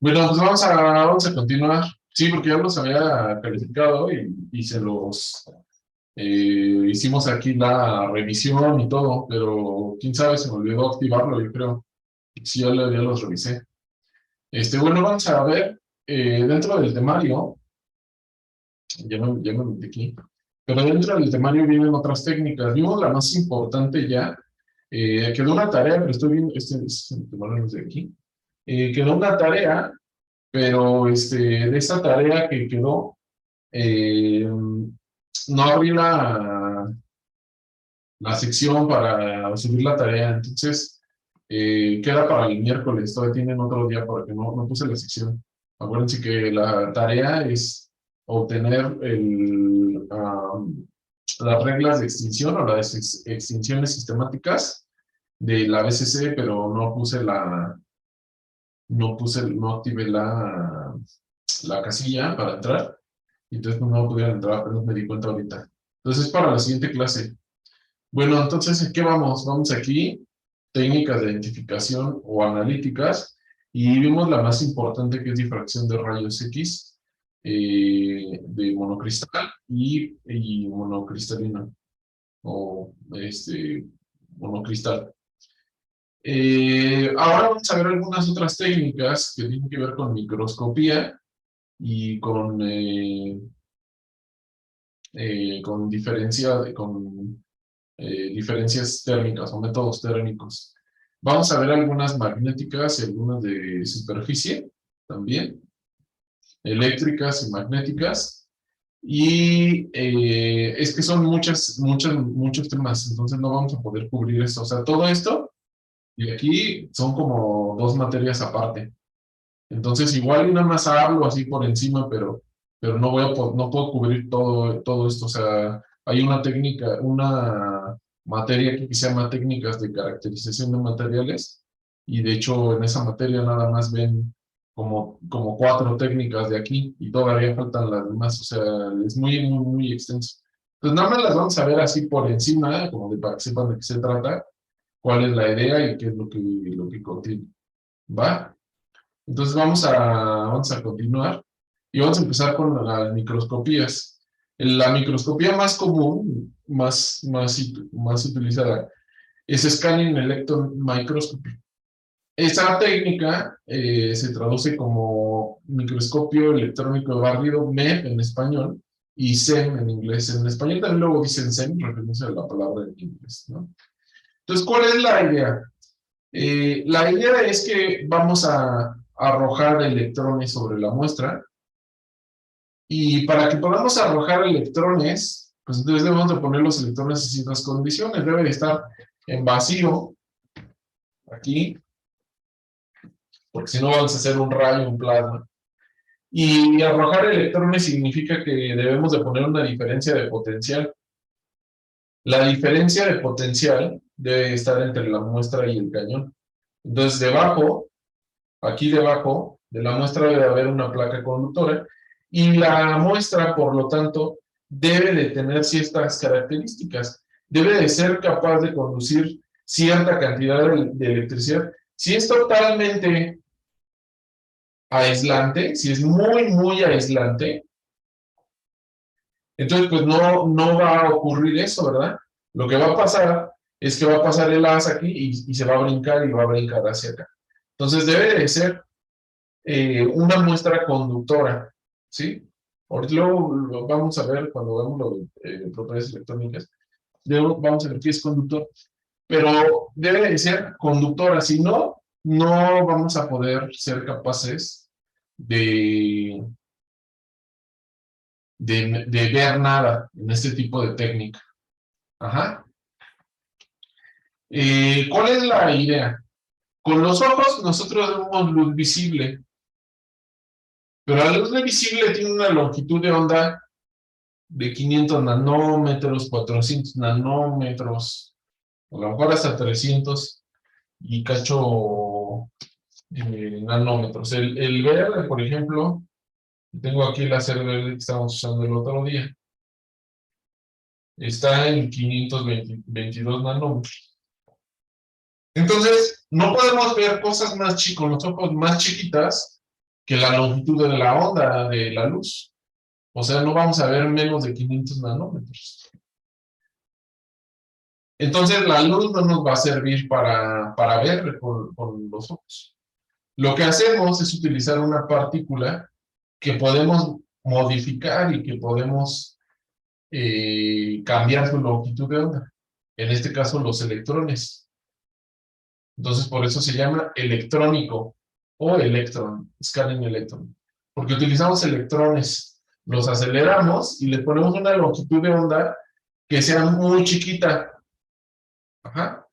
Bueno, pues vamos a continuar. Sí, porque ya los había calificado y se los hicimos aquí la revisión y todo, pero quién sabe, se me olvidó activarlo, yo creo. Sí, ya los revisé. Bueno, vamos a ver dentro del temario, ya me metí aquí, pero dentro del temario vienen otras técnicas. Vimos la más importante ya, quedó una tarea, pero estoy viendo, este es el temario de aquí. Quedó una tarea, pero de esta tarea que quedó, no abrí la sección para subir la tarea, entonces queda para el miércoles, todavía tienen otro día porque no puse la sección. Acuérdense que la tarea es obtener las reglas de extinción o las extinciones sistemáticas de la BCC, pero no activé la casilla para entrar. Entonces no pudieron entrar, apenas me di cuenta ahorita. Entonces, para la siguiente clase. Bueno, entonces, ¿en qué vamos? Vamos aquí, técnicas de identificación o analíticas, y vimos la más importante que es difracción de rayos X de monocristal y monocristalino, o monocristal. Ahora vamos a ver algunas otras técnicas que tienen que ver con microscopía y con diferencias térmicas o métodos térmicos. Vamos a ver algunas magnéticas y algunas de superficie también, eléctricas y magnéticas. Y es que son muchos temas, entonces no vamos a poder cubrir esto. O sea, todo esto y aquí son como dos materias aparte. Entonces, igual y nada más hablo así por encima, pero no puedo cubrir todo esto. O sea, hay una técnica, una materia que se llama técnicas de caracterización de materiales, y de hecho en esa materia nada más ven como cuatro técnicas de aquí, y todavía faltan las demás. O sea, es muy extenso. Entonces, nada más las vamos a ver así por encima, como para que sepan de qué se trata, cuál es la idea y qué es lo que contiene. ¿Va? Entonces vamos a continuar y vamos a empezar con las microscopías. La microscopía más común, más utilizada, es Scanning Electron Microscopy. Esta técnica se traduce como microscopio electrónico de barrido, MEB en español, y SEM en inglés. En español también luego dicen SEM, refiriéndose a la palabra en inglés, ¿no? Entonces, ¿cuál es la idea? La idea es que vamos a arrojar electrones sobre la muestra, y para que podamos arrojar electrones, pues entonces debemos de poner los electrones en ciertas condiciones. Debe de estar en vacío, aquí, porque si no vamos a hacer un rayo, un plasma. Y arrojar electrones significa que debemos de poner una diferencia de potencial. La diferencia de potencial debe estar entre la muestra y el cañón. Entonces, aquí debajo de la muestra debe haber una placa conductora, y la muestra, por lo tanto, debe de tener ciertas características. Debe de ser capaz de conducir cierta cantidad de electricidad. Si es totalmente aislante, si es muy aislante, entonces pues no va a ocurrir eso, ¿verdad? Lo que va a pasar es que va a pasar el haz aquí y se va a brincar y va a brincar hacia acá. Entonces debe de ser una muestra conductora, ¿sí? Ahorita luego lo vamos a ver cuando veamos lo de propiedades electrónicas. Luego vamos a ver qué es conductor, pero debe de ser conductora. Si no, no vamos a poder ser capaces de, de ver nada en este tipo de técnica. Ajá. ¿Cuál es la idea? Con los ojos nosotros vemos luz visible, pero la luz visible tiene una longitud de onda de 500 nanómetros, 400 nanómetros, a lo mejor hasta 300 y cacho nanómetros. El verde, por ejemplo, tengo aquí el láser verde que estábamos usando el otro día, está en 522 nanómetros. Entonces, no podemos ver cosas más chicas, con los ojos más chiquitas, que la longitud de la onda de la luz. O sea, no vamos a ver menos de 500 nanómetros. Entonces, la luz no nos va a servir para ver con los ojos. Lo que hacemos es utilizar una partícula que podemos modificar y que podemos cambiar su longitud de onda. En este caso, los electrones. Entonces, por eso se llama electrónico o electron, scanning electron. Porque utilizamos electrones, los aceleramos y le ponemos una longitud de onda que sea muy chiquita. Ajá.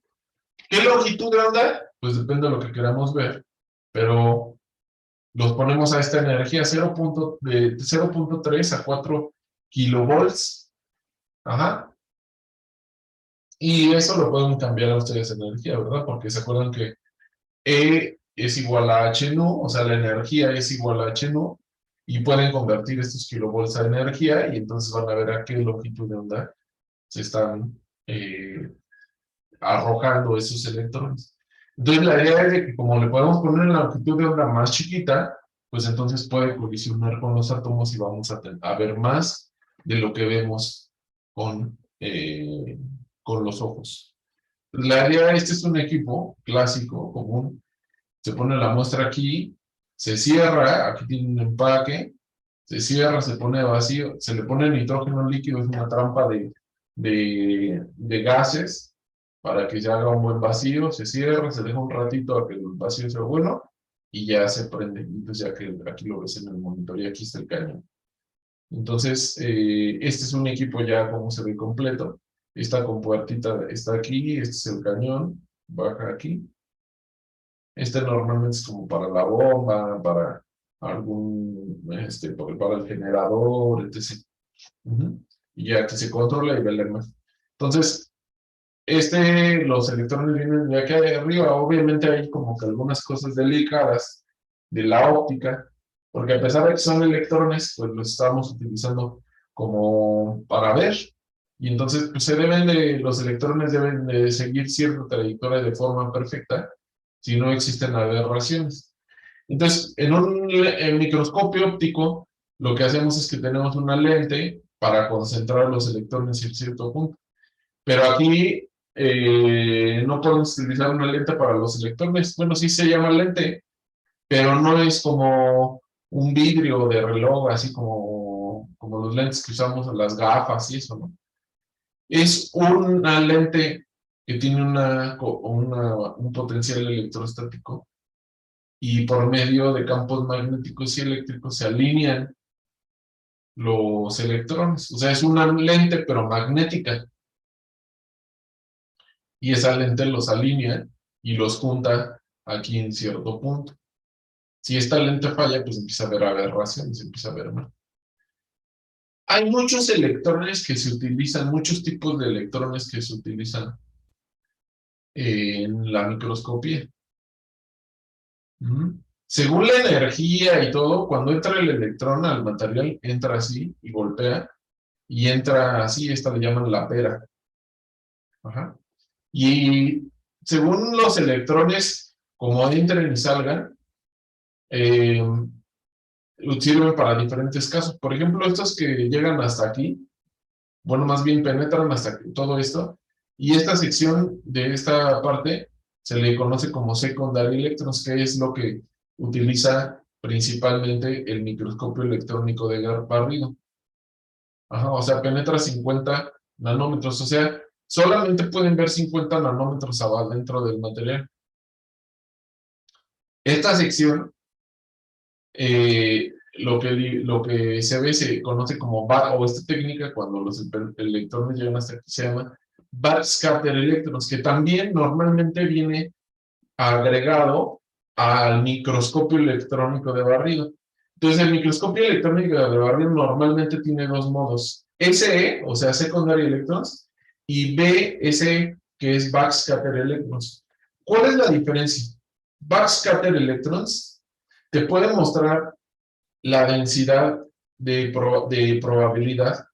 ¿Qué longitud de onda? Pues depende de lo que queramos ver, pero los ponemos a esta energía de 0.3 a 4 kilovolts. Ajá. Y eso lo pueden cambiar a ustedes en energía, ¿verdad? Porque se acuerdan que E es igual a H nu, o sea, la energía es igual a H nu, y pueden convertir estos kilovolts a energía, y entonces van a ver a qué longitud de onda se están arrojando esos electrones. Entonces, la idea es de que como le podemos poner una longitud de onda más chiquita, pues entonces puede colisionar con los átomos y vamos a ver más de lo que vemos con los ojos. La idea, este es un equipo clásico, común. Se pone la muestra aquí, se cierra, aquí tiene un empaque, se cierra, se pone vacío, se le pone nitrógeno líquido, es una trampa de gases para que se haga un buen vacío, se cierra, se deja un ratito a que el vacío sea bueno y ya se prende. Entonces ya que aquí lo ves en el monitor y aquí está el cañón. Entonces, este es un equipo ya como se ve completo. Esta compuertita está aquí, este es el cañón, baja aquí. Este normalmente es como para la bomba, para para el generador, etc. Y ya que se controla y ve la imagen. Entonces, los electrones vienen de aquí arriba. Obviamente hay como que algunas cosas delicadas de la óptica, porque a pesar de que son electrones, pues los estamos utilizando como para ver. Y entonces, pues los electrones deben de seguir cierta trayectoria de forma perfecta, si no existen aberraciones. Entonces, en microscopio óptico, lo que hacemos es que tenemos una lente para concentrar los electrones en cierto punto. Pero aquí no podemos utilizar una lente para los electrones. Bueno, sí se llama lente, pero no es como un vidrio de reloj, así como los lentes que usamos en las gafas y eso, ¿no? Es una lente que tiene un potencial electrostático y por medio de campos magnéticos y eléctricos se alinean los electrones. O sea, es una lente pero magnética. Y esa lente los alinea y los junta aquí en cierto punto. Si esta lente falla, pues empieza a haber aberraciones, empieza a haber mal. Hay muchos electrones que se utilizan, muchos tipos de electrones que se utilizan en la microscopía. Según la energía y todo, cuando entra el electrón al material, entra así y golpea, y entra así, esta le llaman la pera. Ajá. Y según los electrones, como entren y salgan, eh, sirven para diferentes casos. Por ejemplo, estos que llegan hasta aquí, bueno, más bien penetran hasta todo esto, y esta sección de esta parte se le conoce como secondary electrons, que es lo que utiliza principalmente el microscopio electrónico de barrido. Ajá, o sea, penetra 50 nanómetros, o sea, solamente pueden ver 50 nanómetros adentro del material. Esta sección, lo que se ve se conoce como o esta técnica, cuando los electrones llegan hasta aquí, se llama backscatter electrons, que también normalmente viene agregado al microscopio electrónico de barrido. Entonces, el microscopio electrónico de barrido normalmente tiene dos modos: SE, o sea, secondary electrons, y BSE, que es backscatter electrons. ¿Cuál es la diferencia? Backscatter electrons te puede mostrar la densidad de probabilidad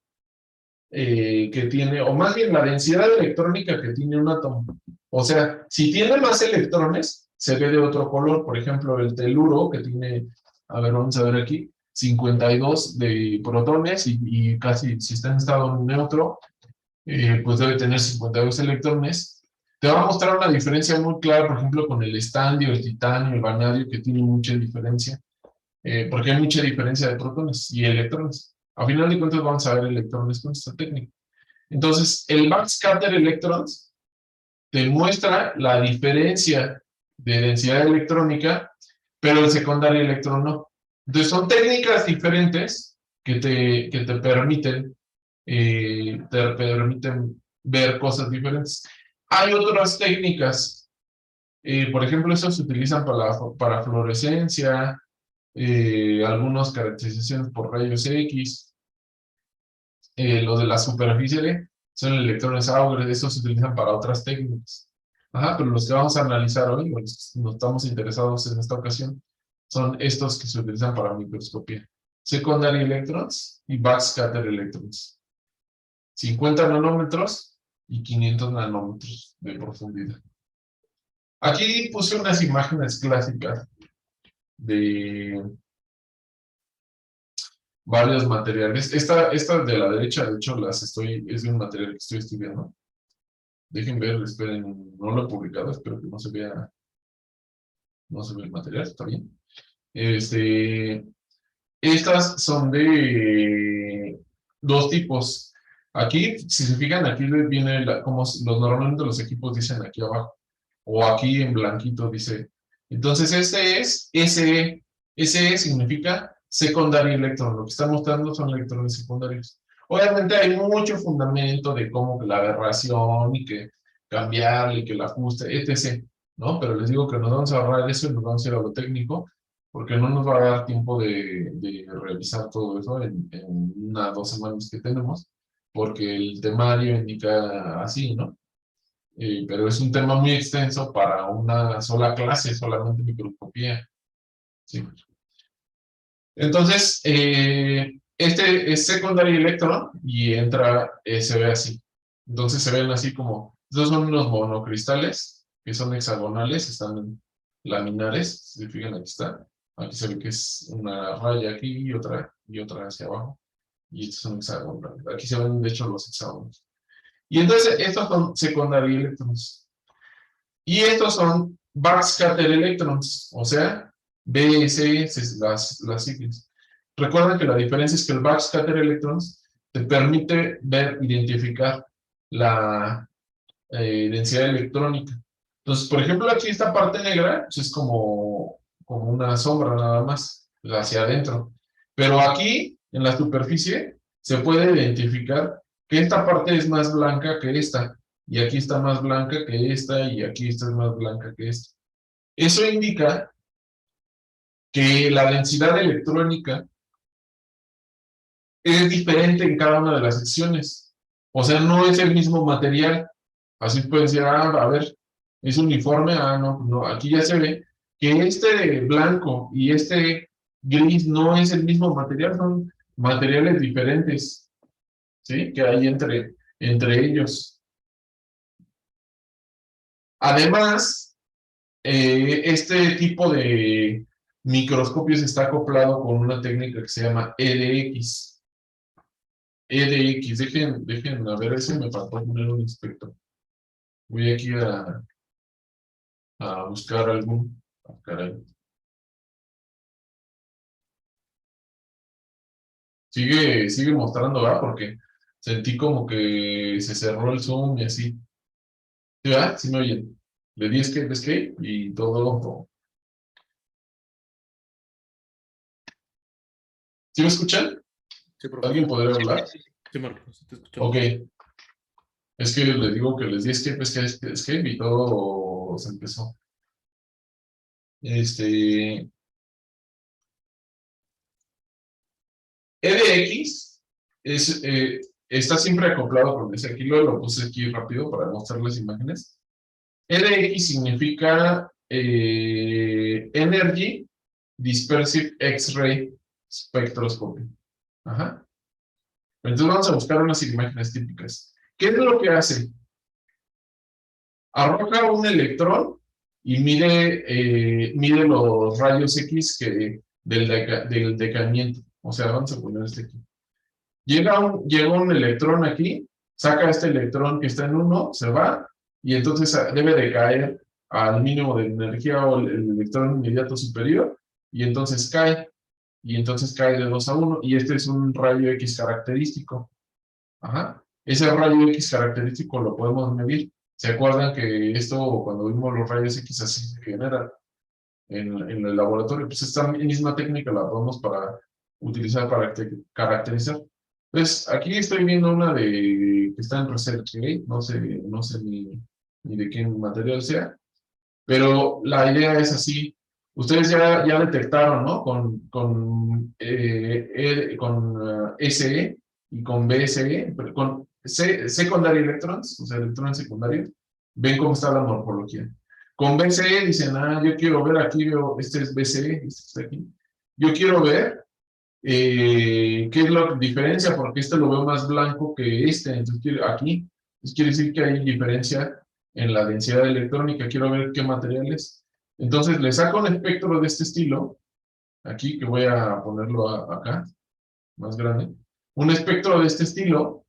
que tiene, o más bien la densidad electrónica que tiene un átomo. O sea, si tiene más electrones, se ve de otro color. Por ejemplo, el teluro, que tiene A ver, vamos a ver aquí. 52 de protones y casi, si está en estado neutro, pues debe tener 52 electrones. Te va a mostrar una diferencia muy clara, por ejemplo, con el estandio, el titanio, el vanadio, que tienen mucha diferencia, porque hay mucha diferencia de protones y electrones. A final de cuentas vamos a ver electrones con esta técnica. Entonces, el backscatter electrons te muestra la diferencia de densidad electrónica, pero el secundario electrón no. Entonces, son técnicas diferentes que te permiten ver cosas diferentes. Hay otras técnicas, por ejemplo, esas se utilizan para fluorescencia, algunas caracterizaciones por rayos X, lo de la superficie son electrones Auger, esos se utilizan para otras técnicas. Ajá, pero los que vamos a analizar hoy, o los que nos estamos interesados en esta ocasión, son estos que se utilizan para microscopía. Secondary electrons y backscatter electrons. 50 nanómetros y 500 nanómetros de profundidad. Aquí puse unas imágenes clásicas de varios materiales. Esta de la derecha, de hecho, es de un material que estoy estudiando. Dejen ver, esperen, no lo he publicado, espero que no se vea el material, está bien. Estas son de dos tipos. Aquí, si se fijan, aquí viene como normalmente los equipos dicen aquí abajo, o aquí en blanquito dice. Entonces, este es SE. SE significa secondary electron. Lo que están mostrando son electrones secundarios. Obviamente hay mucho fundamento de cómo que la aberración y que cambiarle y que el ajuste, etc. ¿No? Pero les digo que nos vamos a ahorrar eso y nos vamos a ir a lo técnico porque no nos va a dar tiempo de revisar todo eso en 1 o 2 semanas que tenemos, porque el temario indica así, ¿no? Pero es un tema muy extenso para una sola clase, solamente microscopía. ¿Sí? Entonces, este es secondary electron y entra, se ve así. Entonces se ven así como, estos son unos monocristales que son hexagonales, están laminares, si se fijan aquí está. Aquí se ve que es una raya aquí y otra hacia abajo. Y estos son hexagonales. Aquí se ven de hecho los hexágonos. Y entonces estos son secondary electrons. Y estos son backscatter electrons, o sea, BS, las siglas. Recuerden que la diferencia es que el backscatter electrons te permite identificar la densidad electrónica. Entonces, por ejemplo, aquí esta parte negra pues es como una sombra nada más, hacia adentro. Pero aquí, en la superficie, se puede identificar que esta parte es más blanca que esta, y aquí está más blanca que esta, y aquí esta es más blanca que esta. Eso indica que la densidad electrónica es diferente en cada una de las secciones. O sea, no es el mismo material. Así pueden decir, a ver, es uniforme, no, aquí ya se ve que este blanco y este gris no es el mismo material, son materiales diferentes, ¿sí? Que hay entre ellos. Además, este tipo de microscopios está acoplado con una técnica que se llama EDX. EDX, dejen, a ver, ese me faltó poner un inspector. Voy aquí a buscar algún. Caray. Sigue mostrando, ¿verdad? Porque sentí como que se cerró el Zoom y así. ¿Sí, verdad? ¿Sí me oyen? Le di escape y todo. ¿Sí me escuchan? Sí, profe. ¿Alguien podría hablar? Sí, Marcos, sí te escuchamos. Ok. Es que les digo que les di escape y todo se empezó. EDX está siempre acoplado con ese. Aquí lo puse aquí rápido para mostrar las imágenes. EDX significa Energy Dispersive X-Ray Spectroscopy. Ajá. Entonces vamos a buscar unas imágenes típicas. ¿Qué es lo que hace? Arroja un electrón y mide los rayos X que del decaimiento. O sea, vamos a poner este aquí. Llega un electrón aquí, saca este electrón que está en 1, se va, y entonces debe de caer al mínimo de energía o el electrón inmediato superior, y entonces cae, de 2 a 1, y este es un rayo X característico. Ajá. Ese rayo X característico lo podemos medir. ¿Se acuerdan que esto, cuando vimos los rayos X, así se genera en el laboratorio? Pues esta misma técnica la podemos utilizar para caracterizar. Pues aquí estoy viendo una que está en ResearchGate, no sé ni de qué material sea, pero la idea es así. Ustedes ya detectaron, ¿no? Con SE y con BSE, pero con secondary electrons, o sea, electrones secundarios, ven cómo está la morfología. Con BCE dicen, yo quiero ver aquí, este es BCE, este está aquí. Yo quiero ver qué es lo que diferencia, porque este lo veo más blanco que este, entonces aquí. Entonces quiere decir que hay diferencia en la densidad electrónica, quiero ver qué materiales. Entonces le saco un espectro de este estilo, aquí que voy a ponerlo acá, más grande. Un espectro de este estilo,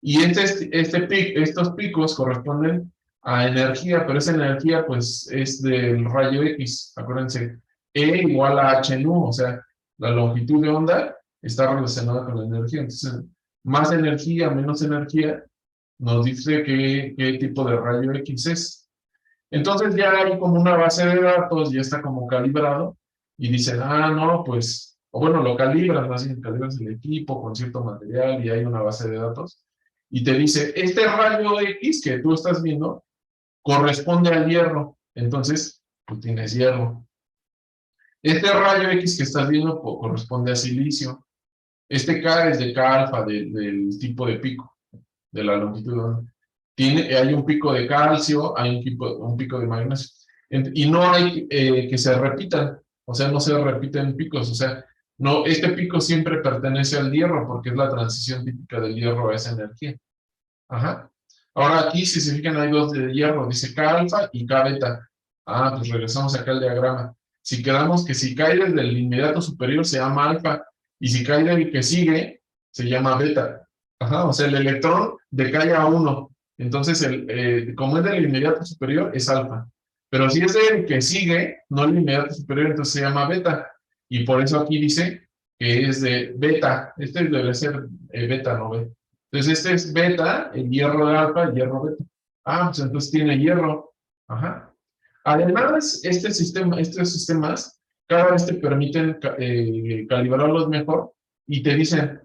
y estos picos corresponden a energía, pero esa energía pues es del rayo X, acuérdense, E igual a h nu, o sea, la longitud de onda está relacionada con la energía. Entonces, más energía, menos energía, nos dice qué tipo de rayo X es. Entonces ya hay como una base de datos, ya está como calibrado, y dicen, no, pues, o bueno, lo calibras, más bien calibras el equipo con cierto material, y hay una base de datos, y te dice, este rayo X que tú estás viendo corresponde al hierro, entonces, tú tienes hierro. Este rayo X que estás viendo corresponde a silicio. Este K es de K alfa, del tipo de pico, de la longitud de onda. Hay un pico de calcio, hay un pico de magnesio. Y no hay que se repitan, o sea, no se repiten picos, o sea, no, este pico siempre pertenece al hierro porque es la transición típica del hierro a esa energía. Ajá. Ahora aquí, si se fijan, hay dos de hierro, dice K alfa y K beta. Pues regresamos acá al diagrama. Si quedamos que si cae desde el inmediato superior se llama alfa, y si cae del que sigue, se llama beta. Ajá, o sea, el electrón decae a 1. Entonces, como es del inmediato superior, es alfa. Pero si es del que sigue, no el inmediato superior, entonces se llama beta. Y por eso aquí dice que es de beta. Este debe ser beta, no beta. Entonces, este es beta, el hierro de alfa, el hierro beta. Pues entonces tiene hierro. Ajá. Además, estos sistemas cada vez te permiten calibrarlos mejor y te dicen,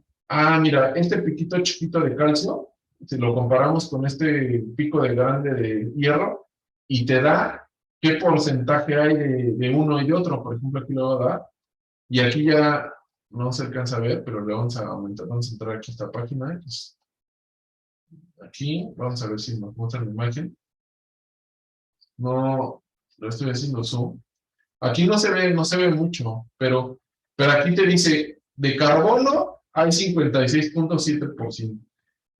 mira, este piquito chiquito de calcio, si lo comparamos con este pico de grande de hierro, y te da qué porcentaje hay de uno y de otro. Por ejemplo, aquí lo voy a dar, y aquí ya no se alcanza a ver, pero le vamos a aumentar, vamos a entrar aquí a esta página. Pues, aquí, vamos a ver si nos muestra la imagen. No, lo estoy haciendo zoom. Aquí no se ve mucho, pero aquí te dice, de carbono hay 56.7%,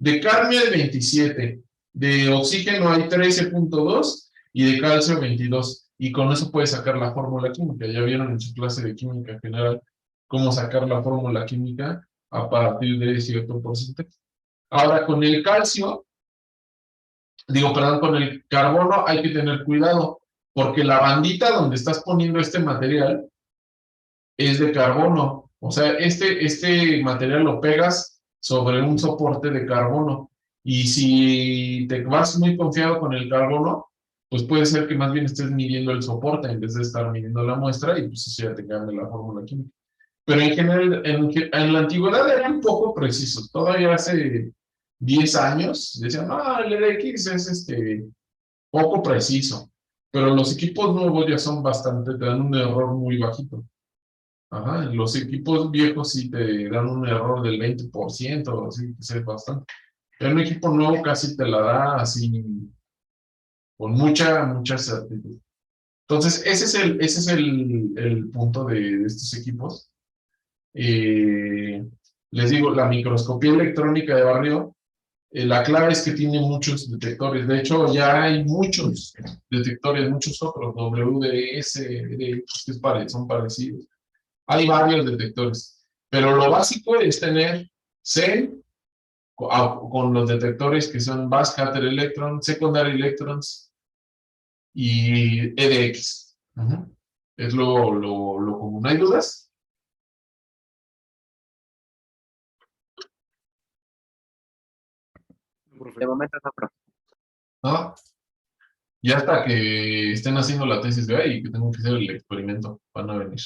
de cadmio hay 27%, de oxígeno hay 13.2% y de calcio 22%. Y con eso puedes sacar la fórmula química. Ya vieron en su clase de química general cómo sacar la fórmula química a partir de cierto porcentaje. Ahora, con el calcio, perdón, con el carbono hay que tener cuidado, porque la bandita donde estás poniendo este material es de carbono. O sea, este material lo pegas sobre un soporte de carbono. Y si te vas muy confiado con el carbono, pues puede ser que más bien estés midiendo el soporte en vez de estar midiendo la muestra, y pues eso ya te cambia la fórmula química. Pero en general, en la antigüedad eran un poco precisos. Todavía hace 10 años decían, el EDX es poco preciso. Pero los equipos nuevos ya son bastante, te dan un error muy bajito. Ajá, los equipos viejos sí te dan un error del 20%, así que es bastante. Pero un equipo nuevo casi te la da así, con mucha certidumbre. Entonces, ese es el punto de estos equipos. Les digo, la microscopía electrónica de barrio, la clave es que tiene muchos detectores. De hecho, ya hay muchos detectores, muchos otros, WDS, son parecidos. Hay varios detectores, pero lo básico es tener C con los detectores que son Bass-Scatter Electron, Secondary Electrons y EDX. Es lo común. ¿Hay dudas? De momento no, profe. ¿No? Ya hasta que estén haciendo la tesis de ahí y que tengo que hacer el experimento, van a venir.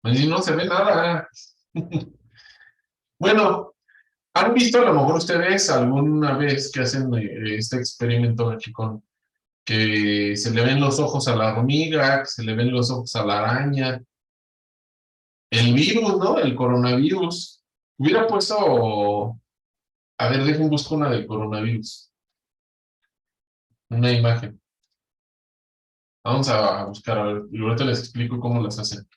Y no se ve nada. Bueno, ¿han visto a lo mejor ustedes alguna vez que hacen este experimento aquí con que se le ven los ojos a la hormiga, que se le ven los ojos a la araña? El virus, ¿no? El coronavirus. Hubiera puesto, a ver, dejen busco una del coronavirus. Una imagen. Vamos a buscar, a ver, y ahorita les explico cómo las hacen.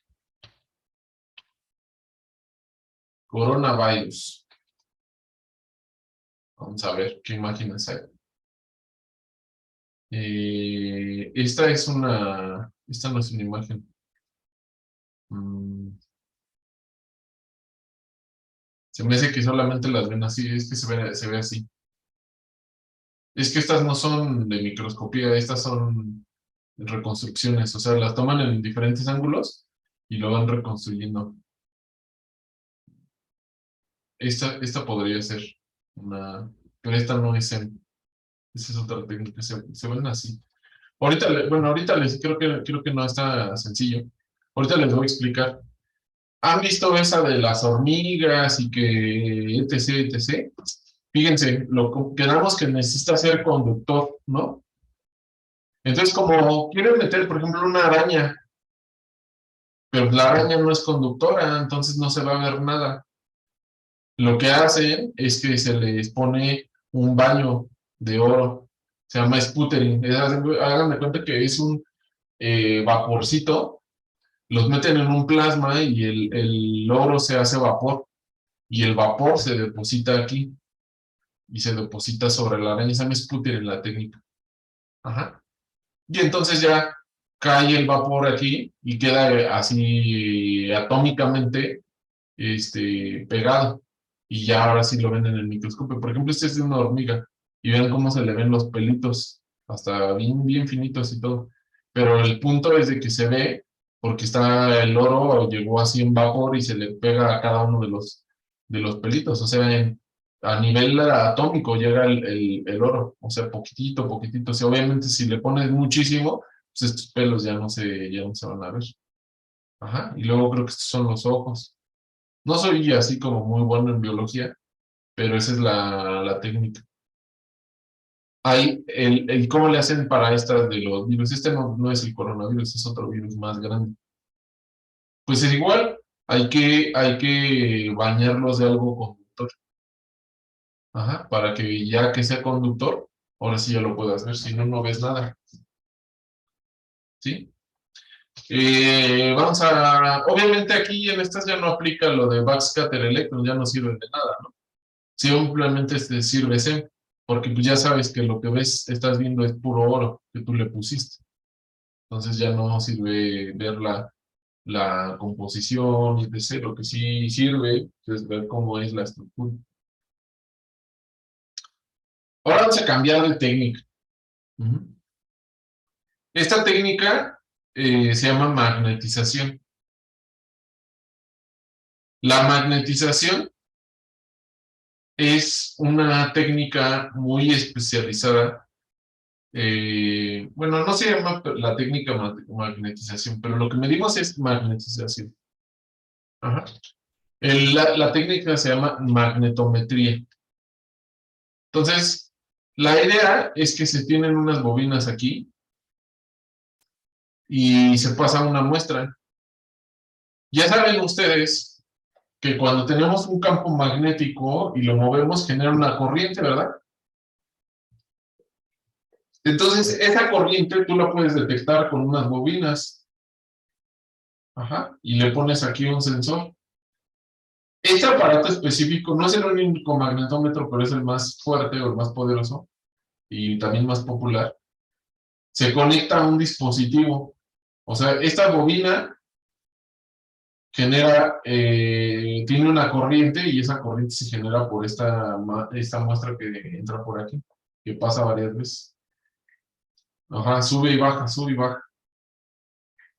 Coronavirus. Vamos a ver qué imágenes hay. Esta es una, esta no es una imagen. Se me hace que solamente las ven así, es que se ve así. Es que estas no son de microscopía, estas son reconstrucciones, o sea, las toman en diferentes ángulos y lo van reconstruyendo. Esta podría ser una, pero esta no es en, esa es otra técnica, se ven así. Ahorita, bueno, ahorita les creo que no está sencillo. Ahorita les voy a explicar. ¿Han visto esa de las hormigas y que etc, etc? Fíjense, quedamos que necesita ser conductor, ¿no? Entonces, como quieren meter, por ejemplo, una araña, pero la araña no es conductora, entonces no se va a ver nada. Lo que hacen es que se les pone un baño de oro, se llama sputtering. Hagan de cuenta que es un vaporcito, los meten en un plasma y el oro se hace vapor, y el vapor se deposita aquí, y se deposita sobre la araña, se llama sputtering la técnica. Ajá. Y entonces ya cae el vapor aquí y queda así atómicamente pegado. Y ya ahora sí lo ven en el microscopio. Por ejemplo, este es de una hormiga. Y ven cómo se le ven los pelitos, hasta bien, bien finitos y todo. Pero el punto es de que se ve, porque está el oro, llegó así en vapor y se le pega a cada uno de los pelitos. O sea, a nivel atómico llega el oro. O sea, poquitito, poquitito. O sea, obviamente si le pones muchísimo, pues estos pelos ya no se van a ver. Ajá. Y luego creo que estos son los ojos. No soy así como muy bueno en biología, pero esa es la técnica. Hay ¿cómo le hacen para estas de los virus? Este no es el coronavirus, es otro virus más grande. Pues es igual, hay que bañarlos de algo conductor. Ajá, para que ya que sea conductor, ahora sí ya lo puedas ver, si no, no ves nada. ¿Sí? Obviamente aquí en estas ya no aplica lo de backscatter electron, ya no sirve de nada, ¿no? Simplemente sirve SEM, porque pues ya sabes que lo que ves, estás viendo es puro oro que tú le pusiste. Entonces ya no sirve ver la composición y etc. Lo que sí sirve es ver cómo es la estructura. Ahora vamos a cambiar de técnica. Esta técnica se llama magnetización. La magnetización es una técnica muy especializada. Bueno, no se llama la técnica magnetización, pero lo que medimos es magnetización. Ajá. La técnica se llama magnetometría. Entonces, la idea es que se tienen unas bobinas aquí y se pasa una muestra. Ya saben ustedes que cuando tenemos un campo magnético y lo movemos genera una corriente, ¿verdad? Entonces, esa corriente tú la puedes detectar con unas bobinas. Ajá. Y le pones aquí un sensor. Este aparato específico no es el único magnetómetro, pero es el más fuerte o el más poderoso y también más popular. Se conecta a un dispositivo. O sea, esta bobina tiene una corriente y esa corriente se genera por esta muestra que entra por aquí, que pasa varias veces. Ajá, sube y baja, sube y baja.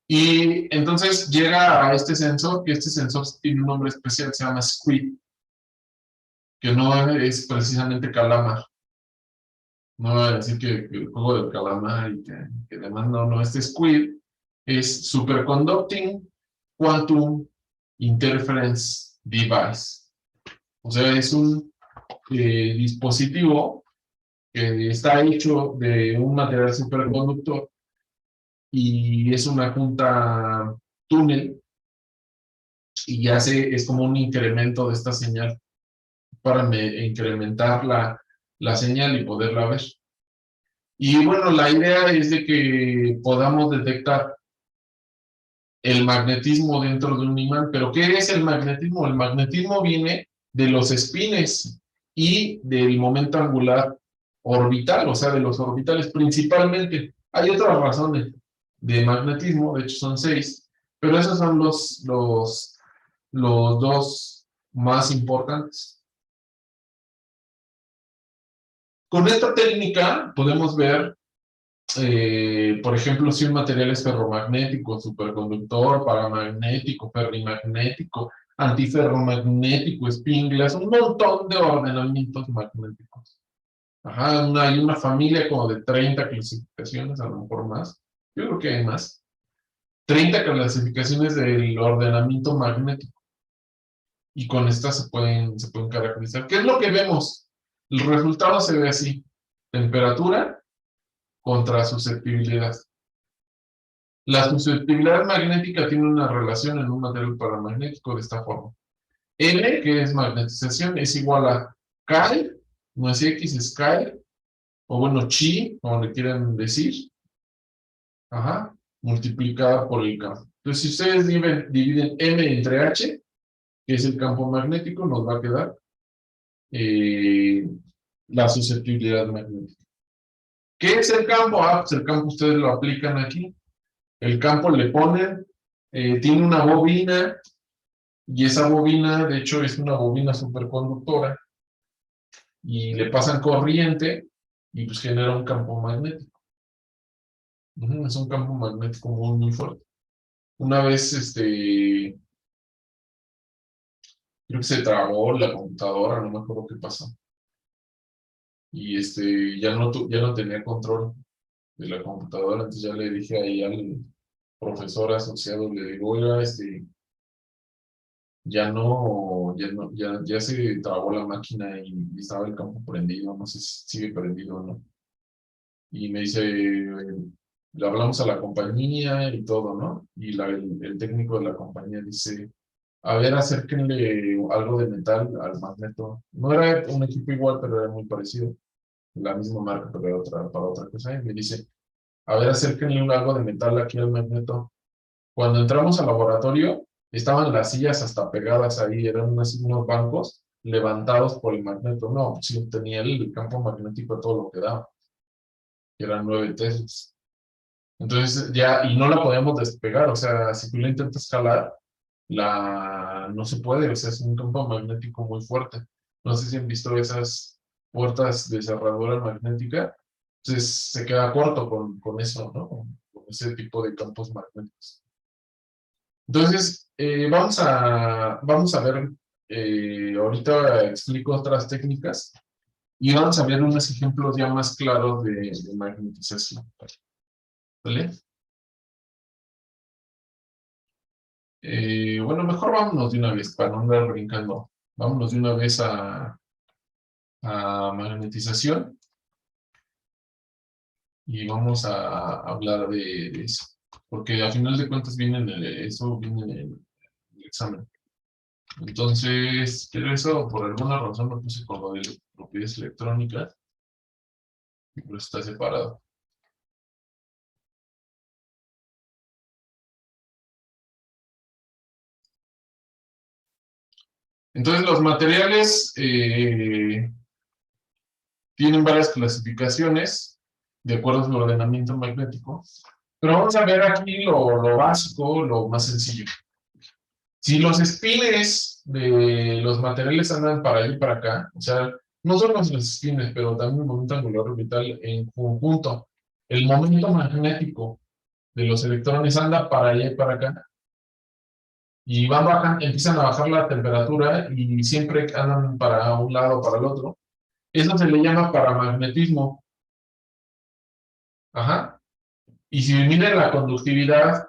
Y entonces llega a este sensor, que este sensor tiene un nombre especial, se llama SQUID, que no es precisamente calamar. No voy a decir que el juego del calamar y que demás, no, este SQUID es Superconducting Quantum Interference Device. O sea, es un dispositivo que está hecho de un material superconductor y es una junta túnel y es como un incremento de esta señal para incrementar la señal y poderla ver. Y bueno, la idea es de que podamos detectar el magnetismo dentro de un imán. ¿Pero qué es el magnetismo? El magnetismo viene de los espines y del momento angular orbital, o sea, de los orbitales principalmente. Hay otras razones de magnetismo, de hecho son 6, pero esos son los dos más importantes. Con esta técnica podemos ver, por ejemplo, si un material es ferromagnético, superconductor, paramagnético, ferrimagnético, antiferromagnético, spin glass, un montón de ordenamientos magnéticos. Ajá, hay una familia como de 30 clasificaciones, a lo mejor más. Yo creo que hay más. 30 clasificaciones del ordenamiento magnético. Y con estas se pueden caracterizar. ¿Qué es lo que vemos? El resultado se ve así. Temperatura contra susceptibilidad. La susceptibilidad magnética tiene una relación en un material paramagnético de esta forma. N, que es magnetización, es igual a Chi, no es X, es Chi, o bueno, Chi, como le quieran decir, ajá, multiplicada por el campo. Entonces, si ustedes dividen M entre H, que es el campo magnético, nos va a quedar la susceptibilidad magnética. ¿Qué es el campo? Ah, pues el campo ustedes lo aplican aquí. El campo le ponen, tiene una bobina, y esa bobina, de hecho, es una bobina superconductora, y le pasan corriente, y pues genera un campo magnético. Es un campo magnético muy, muy fuerte. Una vez, creo que se trabó la computadora, no me acuerdo qué pasó. Y ya no tenía control de la computadora, entonces ya le dije ahí al profesor asociado, le digo, oiga, ya se trabó la máquina y estaba el campo prendido, no sé si sigue prendido o no. Y me dice, le hablamos a la compañía y todo, ¿no? Y el técnico de la compañía dice, a ver, acérquenle algo de metal al magneto. No era un equipo igual, pero era muy parecido. La misma marca, pero era para otra cosa. Y me dice, a ver, acérquenle algo de metal aquí al magneto. Cuando entramos al laboratorio, estaban las sillas hasta pegadas ahí, eran unos bancos levantados por el magneto. No, pues sí, tenía el campo magnético todo lo que daba, que eran 9 teslas. Entonces ya, y no la podíamos despegar, o sea, si tú la intentas jalar, no se puede, o sea, es un campo magnético muy fuerte. No sé si han visto esas puertas de cerradura magnética, entonces se queda corto con eso, ¿no? Con ese tipo de campos magnéticos. Entonces, vamos a ver, ahorita explico otras técnicas y vamos a ver unos ejemplos ya más claros de magnetización. ¿Vale? Bueno, mejor vámonos de una vez para no andar brincando. Vámonos de una vez a magnetización y vamos a hablar de eso. Porque a final de cuentas eso viene en el examen. Entonces, pero eso por alguna razón lo puse con lo de propiedades electrónicas y por eso está separado. Entonces, los materiales tienen varias clasificaciones de acuerdo a su ordenamiento magnético, pero vamos a ver aquí lo básico, lo más sencillo. Si los espines de los materiales andan para allá y para acá, o sea, no solo los espines, pero también el momento angular orbital en conjunto, el momento magnético de los electrones anda para allá y para acá, y van bajando, empiezan a bajar la temperatura y siempre andan para un lado o para el otro. Eso se le llama paramagnetismo. Ajá. Y si miden la conductividad,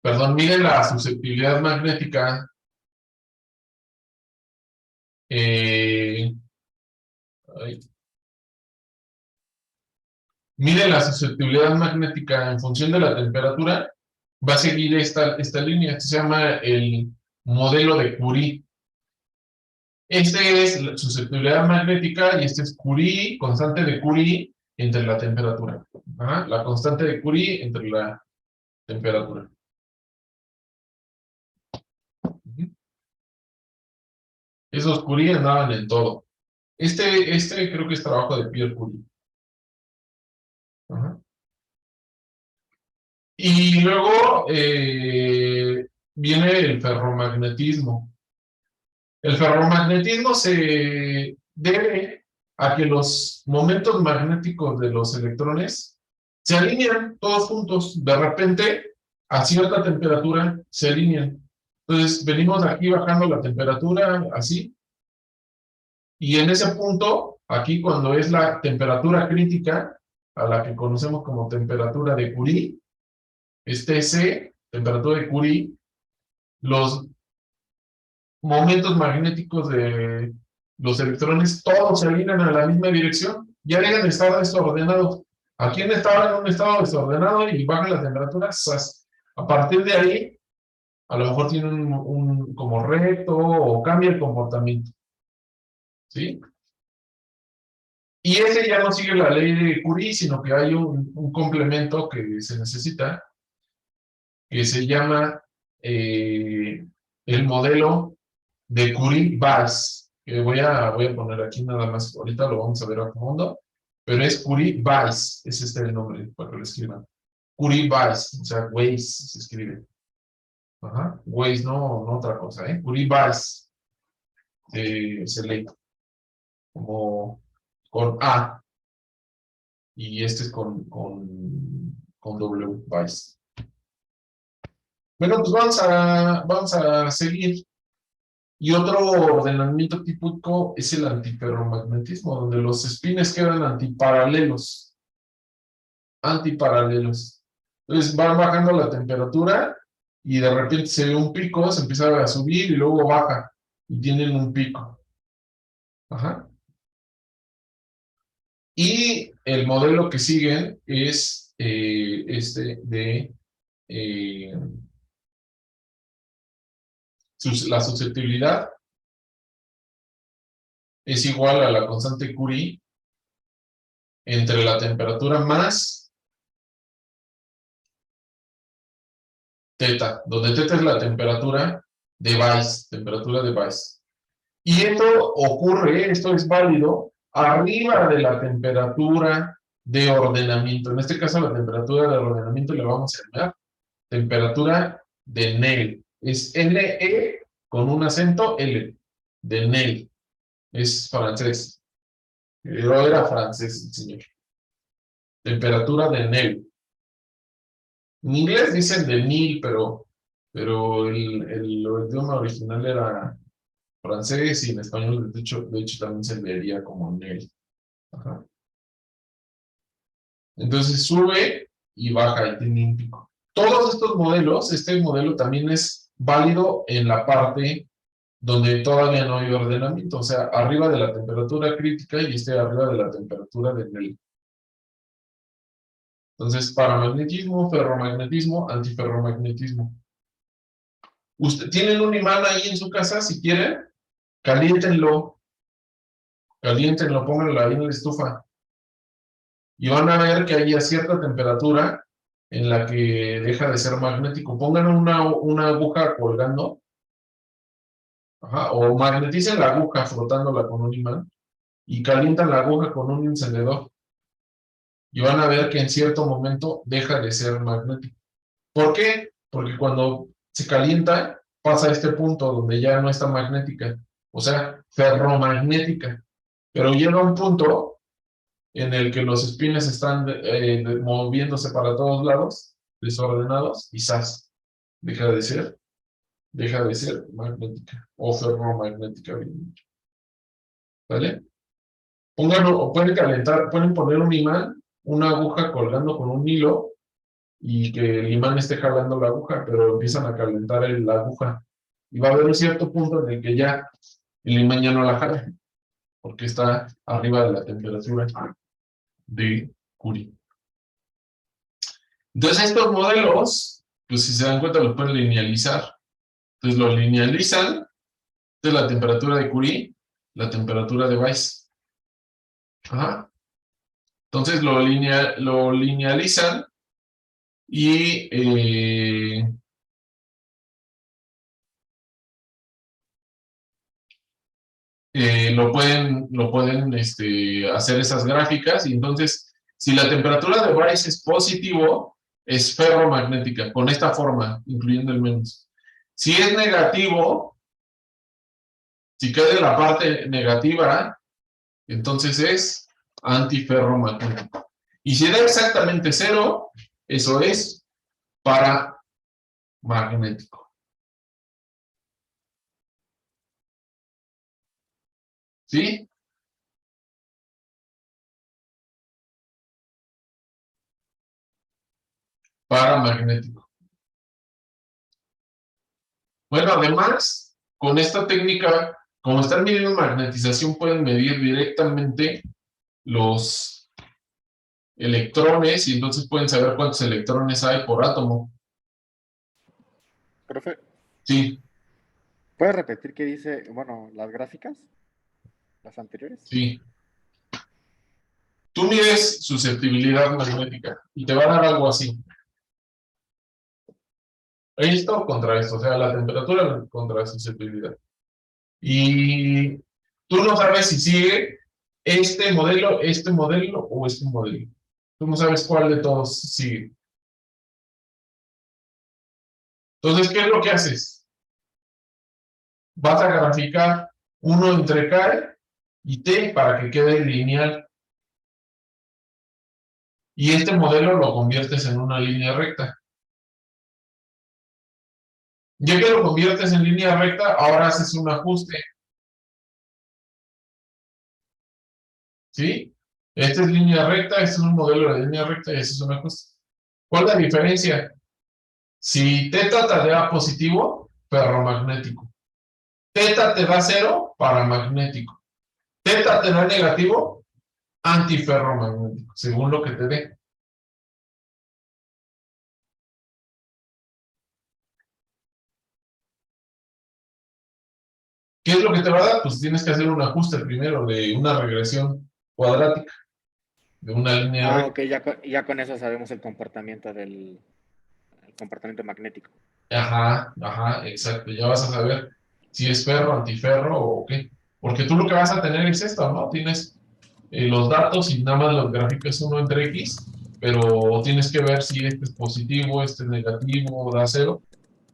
perdón, miden la susceptibilidad magnética, eh, ay, mide la susceptibilidad magnética en función de la temperatura, va a seguir esta línea. Esto se llama el modelo de Curie. Este es la susceptibilidad magnética y este es Curie, constante de Curie entre la temperatura. Ajá, la constante de Curie entre la temperatura. Ujú. Esos Curie andaban en todo. Este creo que es trabajo de Pierre Curie. Ajá. Y luego viene el ferromagnetismo. El ferromagnetismo se debe a que los momentos magnéticos de los electrones se alinean todos juntos. De repente, a cierta temperatura, se alinean. Entonces, venimos aquí bajando la temperatura, así, y en ese punto, aquí cuando es la temperatura crítica, a la que conocemos como temperatura de Curie, es TC, temperatura de Curie, los momentos magnéticos de los electrones, todos se alinean a la misma dirección, ya dejan de estar desordenados. Aquí estaba en un estado desordenado y baja la temperatura, a partir de ahí, a lo mejor tiene un como recto o cambia el comportamiento, ¿sí? Y ese ya no sigue la ley de Curie, sino que hay un complemento que se necesita, que se llama el modelo de Curie-Weiss, que voy a poner aquí nada más, ahorita lo vamos a ver a fondo, pero es Curie-Weiss, ese es el nombre para que lo escriban. Curie-Weiss, o sea, Weiss se escribe. Ajá, Weiss, no otra cosa, ¿eh? Curie-Weiss se lee como con A, y este es con W, Weiss. Bueno, pues vamos a seguir. Y otro ordenamiento típico es el antiferromagnetismo, donde los espines quedan antiparalelos. Antiparalelos. Entonces van bajando la temperatura y de repente se ve un pico, se empieza a subir y luego baja y tienen un pico. Ajá. Y el modelo que siguen es este de eh, la susceptibilidad es igual a la constante Curie entre la temperatura más teta, donde teta es la temperatura de Weiss, temperatura de Weiss. Y esto ocurre, esto es válido, arriba de la temperatura de ordenamiento. En este caso, la temperatura de ordenamiento le vamos a llamar temperatura de Néel. Es NE con un acento L, de Néel. Es francés. Pero era francés el señor. Temperatura de Néel. En inglés dicen de Nil, pero el idioma original era francés y en español, de hecho también se leería como Nel. Ajá. Entonces sube y baja y tiene un pico. Todos estos modelos, este modelo también es válido en la parte donde todavía no hay ordenamiento, o sea, arriba de la temperatura crítica y arriba de la temperatura de Nel. Entonces, paramagnetismo, ferromagnetismo, antiferromagnetismo. Tienen un imán ahí en su casa, si quieren, caliéntenlo, pónganlo ahí en la estufa. Y van a ver que hay a cierta temperatura en la que deja de ser magnético. Pongan una aguja colgando, ajá, o magneticen la aguja frotándola con un imán y calientan la aguja con un encendedor. Y van a ver que en cierto momento deja de ser magnético. ¿Por qué? porque cuando se calienta, pasa a este punto donde ya no está magnética, o sea, ferromagnética, pero llega un punto en el que los espines están moviéndose para todos lados, desordenados, y ¡zas! Deja de ser magnética, o ferromagnética, bien dicho, ¿vale? Pónganlo, o pueden calentar, pueden poner un imán, una aguja colgando con un hilo, y que el imán esté jalando la aguja, pero empiezan a calentar la aguja. Y va a haber un cierto punto en el que ya el imán ya no la jala, porque está arriba de la temperatura de Curie. Entonces estos modelos, pues si se dan cuenta, los pueden linealizar. Entonces los linealizan, entonces la temperatura de Curie, la temperatura de Weiss. Ajá. Entonces lo linealizan y lo pueden hacer esas gráficas, y entonces, si la temperatura de Weiss es positivo, es ferromagnética, con esta forma, incluyendo el menos. Si es negativo, si queda en la parte negativa, entonces es antiferromagnético. Y si da exactamente cero, eso es paramagnético. ¿Sí? Paramagnético. Bueno, además, con esta técnica, como están midiendo magnetización, pueden medir directamente los electrones, y entonces pueden saber cuántos electrones hay por átomo. Profe, Sí, ¿puedes repetir qué dice, bueno, las gráficas? Las anteriores. sí. Tú mides susceptibilidad magnética y te va a dar algo así. Esto contra esto, o sea, la temperatura contra la susceptibilidad. Y tú no sabes si sigue este modelo o este modelo. Tú no sabes cuál de todos sigue. Entonces, ¿qué es lo que haces? Vas a graficar uno entre K y T para que quede lineal. Y este modelo lo conviertes en una línea recta. Ya que lo conviertes en línea recta, ahora haces un ajuste. ¿Sí? Esta es línea recta, este es un modelo de línea recta y este es un ajuste. ¿Cuál es la diferencia? Si teta te da positivo, ferromagnético. Teta te da cero, paramagnético. Teta te da negativo, antiferromagnético, según lo que te dé. ¿Qué es lo que te va a dar? Pues tienes que hacer un ajuste primero de una regresión cuadrática, de una línea Ah, recta. ok, ya con eso sabemos el comportamiento magnético. Ajá, exacto. Ya vas a saber si es ferro, antiferro o qué. Porque tú lo que vas a tener es esto, ¿no? Tienes los datos y nada más los gráficos uno entre X, pero tienes que ver si este es positivo, este es negativo, da cero,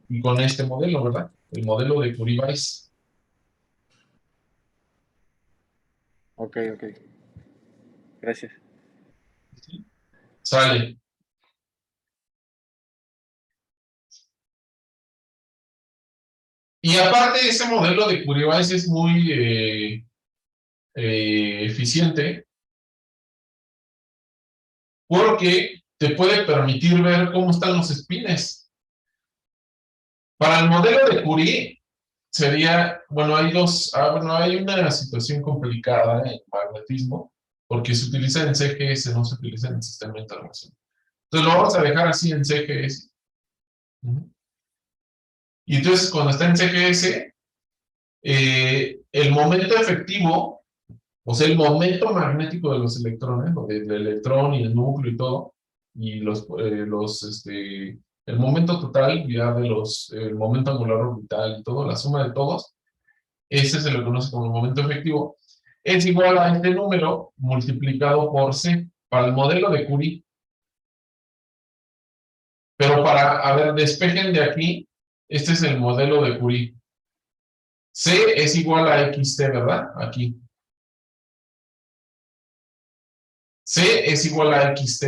y con este modelo, ¿verdad? El modelo de Curie-Weiss. Ok, ok. Gracias. ¿Sí? Sale. Y aparte, ese modelo de Curie-Weiss es muy eficiente, porque te puede permitir ver cómo están los espines. Para el modelo de Curie sería, bueno, hay una situación complicada en magnetismo, porque se utiliza en CGS, no se utiliza en el sistema de información. Entonces lo vamos a dejar así en CGS. Y entonces cuando está en CGS, el momento efectivo, o sea, el momento magnético de los electrones, del electrón y el núcleo y todo, y el momento total, ya el momento angular orbital y todo, la suma de todos, ese se le conoce como el momento efectivo, es igual a este número multiplicado por C, para el modelo de Curie. Pero Pero a ver, despejen de aquí, este es el modelo de Curie. C es igual a XT, ¿verdad? Aquí. C es igual a XT.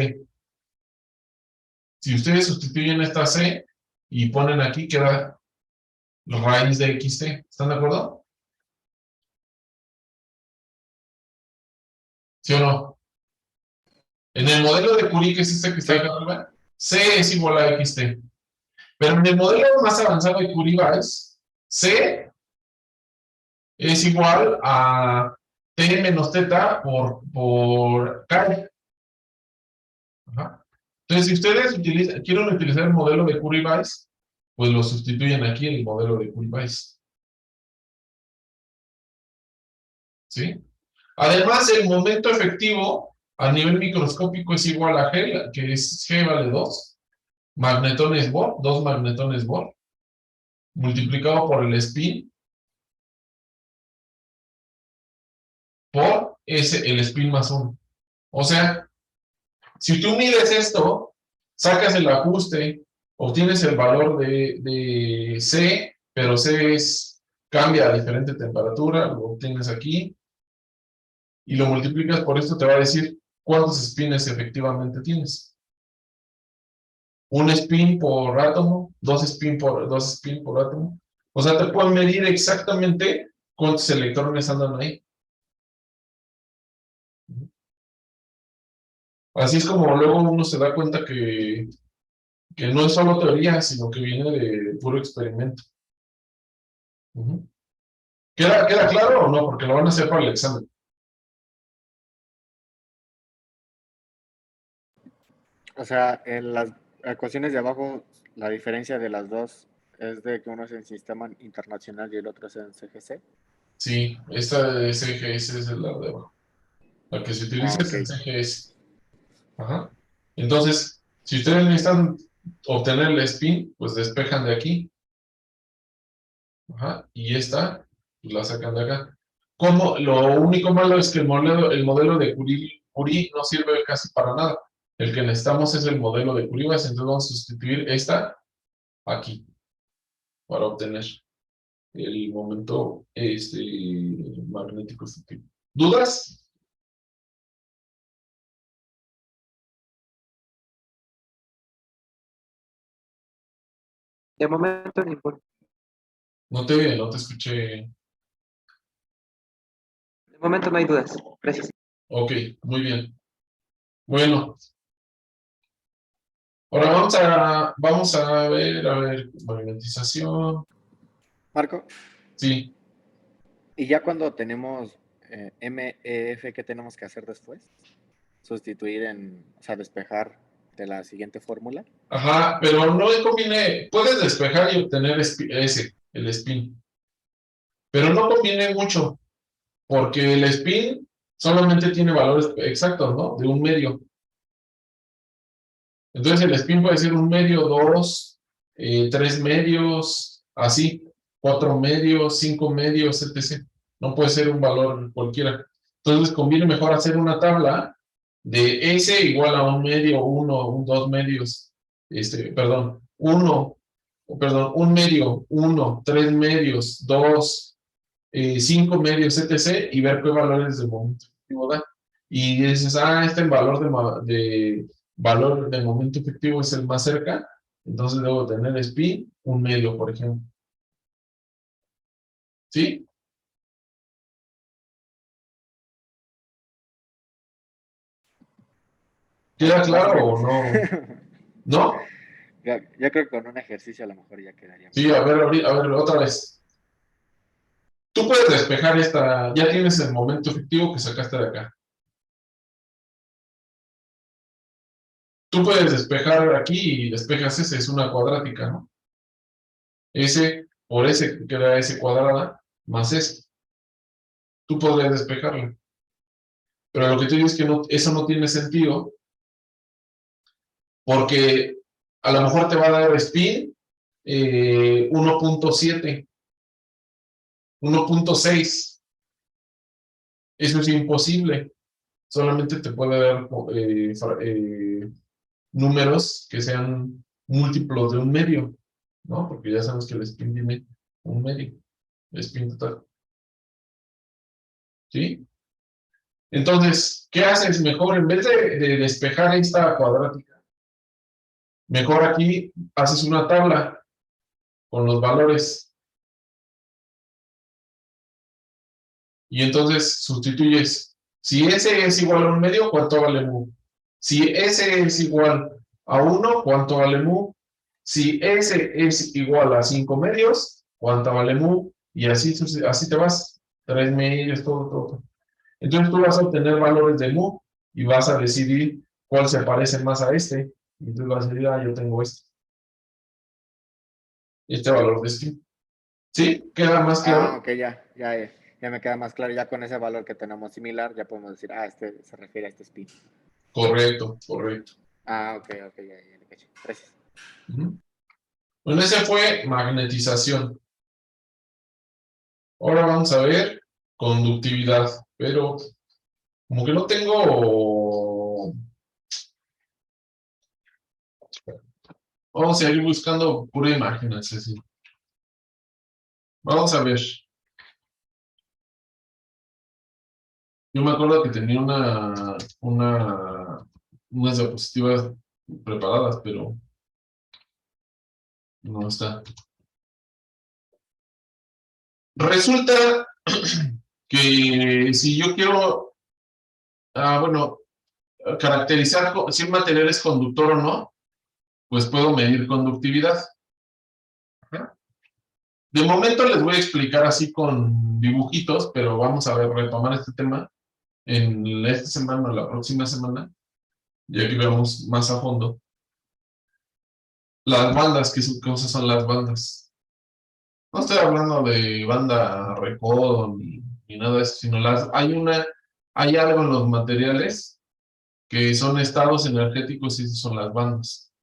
Si ustedes sustituyen esta C y ponen aquí, queda raíz de XT. ¿Están de acuerdo? ¿Sí o no? En el modelo de Curie, que es este que está acá arriba, C es igual a XT. Pero en el modelo más avanzado de Curie-Weiss, C es igual a T menos teta por K. Ajá. Entonces, si ustedes quieren utilizar el modelo de Curie-Weiss, pues lo sustituyen aquí en el modelo de Curie-Weiss. ¿Sí? Además, el momento efectivo a nivel microscópico es igual a G, que es G vale 2, magnetones Bohr, 2 magnetones Bohr, multiplicado por el spin, por el spin más 1. O sea, si tú mides esto, sacas el ajuste, obtienes el valor de C, pero C cambia a diferente temperatura, lo obtienes aquí, y lo multiplicas por esto, te va a decir cuántos spins efectivamente tienes. Un spin por átomo, dos spin por átomo. O sea, te pueden medir exactamente cuántos electrones andan ahí. Así es como luego uno se da cuenta que no es solo teoría, sino que viene de puro experimento. ¿Queda claro o no? Porque lo van a hacer para el examen. O sea, en las ecuaciones de abajo, la diferencia de las dos es de que uno es en sistema internacional y el otro es en CGC. Sí, esta de CGS es la de abajo. La que se Ah, utiliza es ok. el CGS. Ajá. Entonces, si ustedes necesitan obtener el spin, pues despejan de aquí. Ajá. Y esta, pues la sacan de acá. Lo único malo es que el modelo de Curie no sirve casi para nada. El que necesitamos es el modelo de Curie-Weiss, entonces vamos a sustituir esta aquí para obtener el momento magnético efectivo. ¿Dudas? De momento, ninguno. No te escuché. De momento no hay dudas. Gracias. Ok, muy bien. Bueno, ahora vamos a ver, magnetización. Marco, Sí, y ya cuando tenemos MEF, ¿qué tenemos que hacer después? Sustituir o sea, despejar de la siguiente fórmula. ajá, pero no conviene, puedes despejar y obtener el spin, pero no conviene mucho, porque el spin solamente tiene valores exactos, ¿no? De un medio. Entonces el spin puede ser un medio, dos, 3 medios, así, 4 medios, 5 medios, etc. No puede ser un valor cualquiera. Entonces conviene mejor hacer una tabla de S igual a un medio, 2 medios, un medio, 3 medios, 2, 5 medios, etc. y ver qué valores de momento efectivo da. Y dices, este valor de momento efectivo es el más cerca, entonces debo tener spin un medio, por ejemplo. ¿Sí? ¿Queda Más o claro menos. o no? ¿No? Ya creo que con un ejercicio a lo mejor ya quedaría Sí, mejor. a ver, otra vez. Tú puedes despejar ya tienes el momento efectivo que sacaste de acá. Tú puedes despejar aquí y despejas ese, es una cuadrática, ¿no? S por S, que queda S cuadrada, más S. Tú podrías despejarlo. Pero lo que te digo es que eso no tiene sentido, porque a lo mejor te va a dar spin 1.7, 1.6. Eso es imposible. Solamente te puede dar números que sean múltiplo de un medio, ¿no? Porque ya sabemos que el spin tiene un medio, el spin total. ¿Sí? Entonces, ¿qué haces? Mejor, en vez de despejar esta cuadrática, mejor aquí haces una tabla con los valores. Y entonces sustituyes. Si S es igual a un medio, ¿cuánto vale mu? Si S es igual a 1, ¿cuánto vale mu? Si S es igual a 5 medios, ¿cuánto vale mu? Y así te vas. 3 medios, todo. Entonces tú vas a obtener valores de mu y vas a decidir cuál se parece más a este. Y entonces vas a decir, yo tengo este valor de spin. ¿Sí? ¿Queda más claro? Ok, ya me queda más claro. Ya con ese valor que tenemos similar, ya podemos decir, este se refiere a este spin. Correcto. Ok, ya le caché. Gracias. Bueno, ese fue magnetización. Ahora vamos a ver conductividad, pero como que no tengo... Vamos a ir buscando pura imagen, así. Vamos a ver. Yo me acuerdo que tenía unas diapositivas preparadas, pero no está. Resulta que si yo quiero, caracterizar si un material es conductor o no, pues puedo medir conductividad. De momento les voy a explicar así con dibujitos, pero vamos a retomar este tema en esta semana o la próxima semana, ya que veamos más a fondo. Las bandas, ¿qué cosas son las bandas? No estoy hablando de banda recodo ni nada de eso, sino hay algo en los materiales que son estados energéticos y esas son las bandas.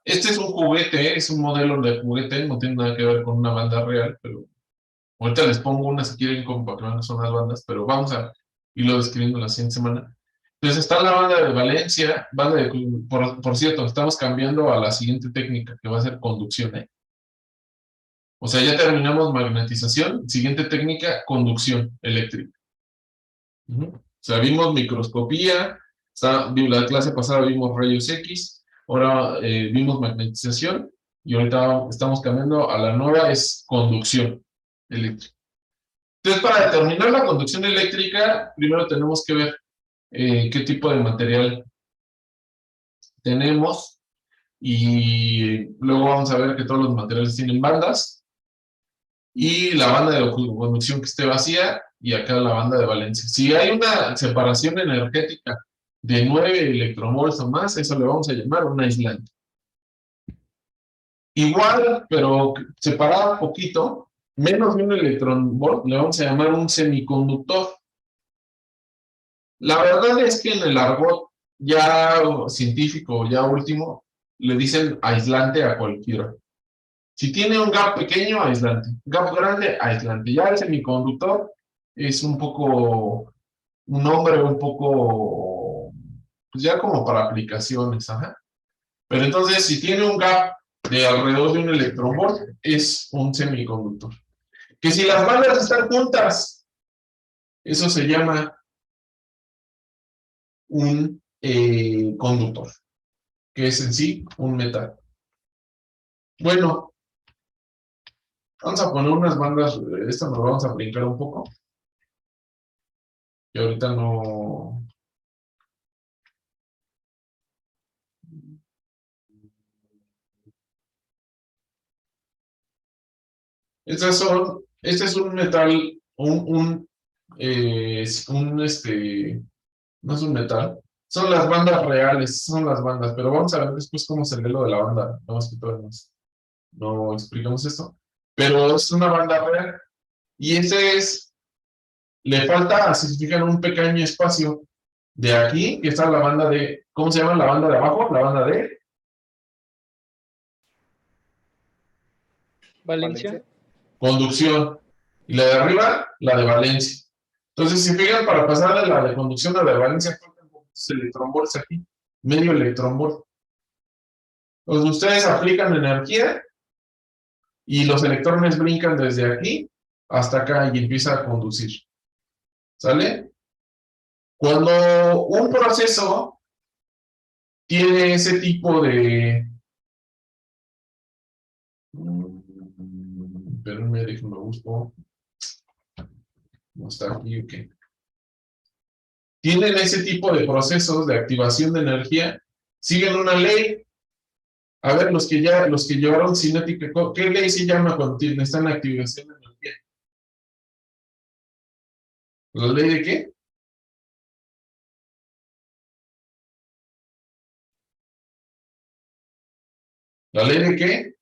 Este es un juguete, es un modelo de juguete, no tiene nada que ver con una banda real, pero ahorita les pongo una si quieren como para que vean que son las bandas, pero vamos a irlo describiendo la siguiente semana. Entonces está la banda de valencia, por cierto, estamos cambiando a la siguiente técnica, que va a ser conducción, ¿eh? O sea, ya terminamos magnetización, siguiente técnica, conducción eléctrica. O sea, vimos microscopía, la clase pasada vimos rayos X, ahora vimos magnetización, y ahorita estamos cambiando a la nueva, es conducción eléctrica. Entonces, para determinar la conducción eléctrica, primero tenemos que ver qué tipo de material tenemos, y luego vamos a ver que todos los materiales tienen bandas, y la banda de conducción que esté vacía, y acá la banda de valencia. Si hay una separación energética de 9 electromoles o más, eso le vamos a llamar un aislante. Igual, pero separado un poquito, menos de un electronvolt, le vamos a llamar un semiconductor. La verdad es que en el argot ya científico, ya último, le dicen aislante a cualquiera. Si tiene un gap pequeño, aislante. Gap grande, aislante. Ya el semiconductor es un nombre un poco, pues ya como para aplicaciones, ajá. Pero entonces, si tiene un gap de alrededor de un electronvolt, es un semiconductor. Que si las bandas están juntas, eso se llama un conductor, que es en sí un metal. Bueno, vamos a poner unas bandas, esta nos vamos a brincar un poco, que ahorita no... este es un metal, no es un metal, son las bandas reales, son las bandas, pero vamos a ver después cómo se lee lo de la banda, no es que todavía no explicamos esto, pero es una banda real, y le falta, si se fijan, un pequeño espacio de aquí, que está la banda de, ¿cómo se llama la banda de abajo? La banda de Valencia. conducción, y la de arriba, la de valencia. Entonces, si fijan, para pasar de la de conducción a la de valencia, faltan poquitos electronvolts aquí, medio electronvolt. Pues ustedes aplican energía y los electrones brincan desde aquí hasta acá y empieza a conducir. ¿Sale? Cuando un proceso tiene ese tipo de... Espérenme, déjenme busco. ¿No está aquí? Ok. Tienen ese tipo de procesos de activación de energía, siguen una ley. A ver, los que llevaron cinética, ¿qué ley se llama cuando están en activación de energía? ¿La ley de qué? ¿La ley de qué?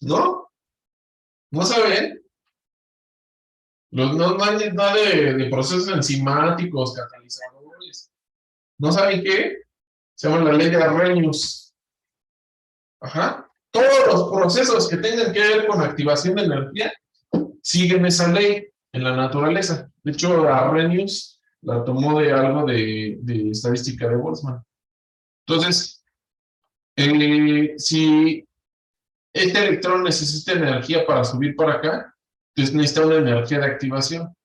¿No? ¿No saben? No hay nada de procesos enzimáticos, catalizadores. ¿No saben qué? Se llama la ley de Arrhenius. Ajá. Todos los procesos que tengan que ver con activación de energía siguen esa ley en la naturaleza. De hecho, Arrhenius la tomó de algo de estadística de Boltzmann. Entonces, si este electrón necesita energía para subir para acá, entonces necesita una energía de activación.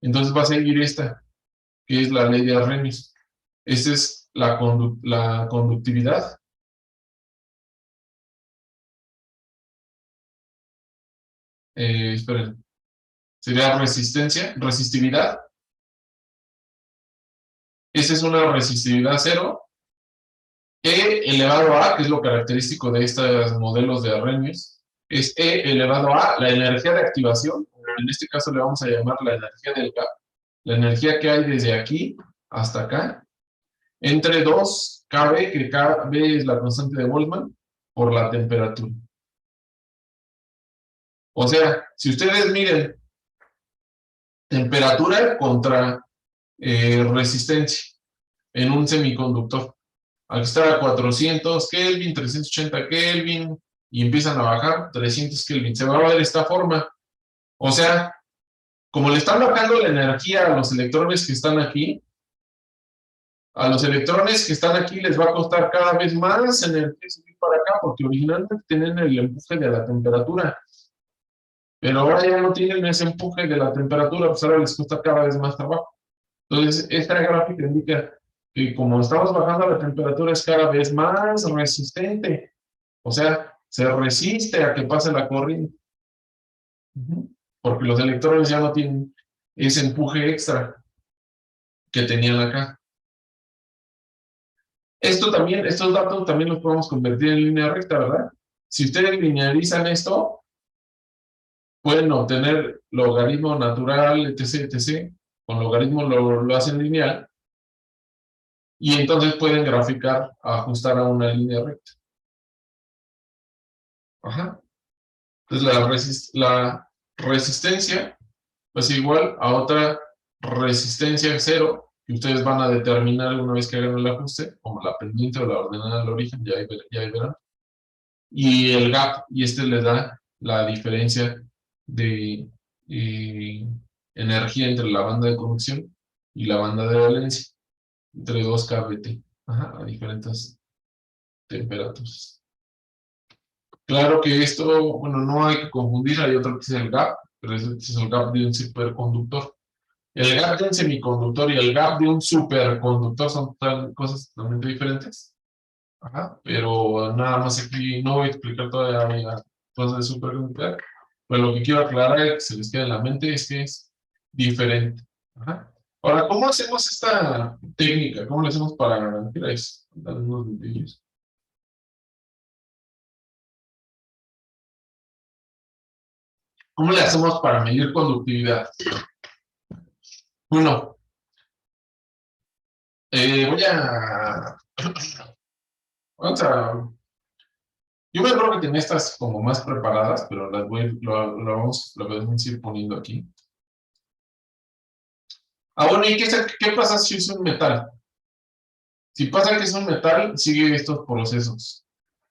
Entonces va a seguir esta, que es la ley de Arrhenius. Esta es la conductividad. Esperen. Sería resistividad. Esa es una resistividad cero. E elevado a, que es lo característico de estos modelos de Arrhenius, es E elevado a la energía de activación. En este caso le vamos a llamar la energía del gap. La energía que hay desde aquí hasta acá. Entre 2 KB, que KB es la constante de Boltzmann, por la temperatura. O sea, si ustedes miden temperatura contra resistencia en un semiconductor, aquí está a 400 Kelvin, 380 Kelvin, y empiezan a bajar 300 Kelvin. Se va a ver de esta forma. O sea, como le están bajando la energía a los electrones que están aquí, a los electrones que están aquí les va a costar cada vez más energía subir para acá, porque originalmente tienen el empuje de la temperatura. Pero ahora ya no tienen ese empuje de la temperatura, pues ahora les cuesta cada vez más trabajo. Entonces, esta gráfica indica que como estamos bajando la temperatura es cada vez más resistente. O sea, se resiste a que pase la corriente. Porque los electrones ya no tienen ese empuje extra que tenían acá. Estos datos también los podemos convertir en línea recta, ¿verdad? Si ustedes linearizan esto, pueden obtener logaritmo natural, etc., etc. Con logaritmo lo hacen lineal. Y entonces pueden graficar, ajustar a una línea recta. Ajá. Entonces la resistencia pues igual a otra resistencia cero, que ustedes van a determinar una vez que hagan el ajuste, como la pendiente o la ordenada del origen, ya ahí verán. Y el gap, y este le da la diferencia de energía entre la banda de conducción y la banda de valencia, entre 2 kBt, a diferentes temperaturas. Claro que esto, bueno, no hay que confundir, hay otro que es el gap, pero ese es el gap de un superconductor. El gap de un semiconductor y el gap de un superconductor son cosas totalmente diferentes. Pero nada más aquí no voy a explicar todavía cosas de superconductor. Pero lo que quiero aclarar y que se les quede en la mente es que es diferente. Ahora, ¿cómo hacemos esta técnica? ¿Cómo lo hacemos para garantizar eso? Algunos detalles. ¿Cómo le hacemos para medir conductividad? Bueno, yo me acuerdo que tenía estas como más preparadas, pero las vamos a ir poniendo aquí. Bueno, ¿y qué pasa si es un metal? Si pasa que es un metal, sigue estos procesos.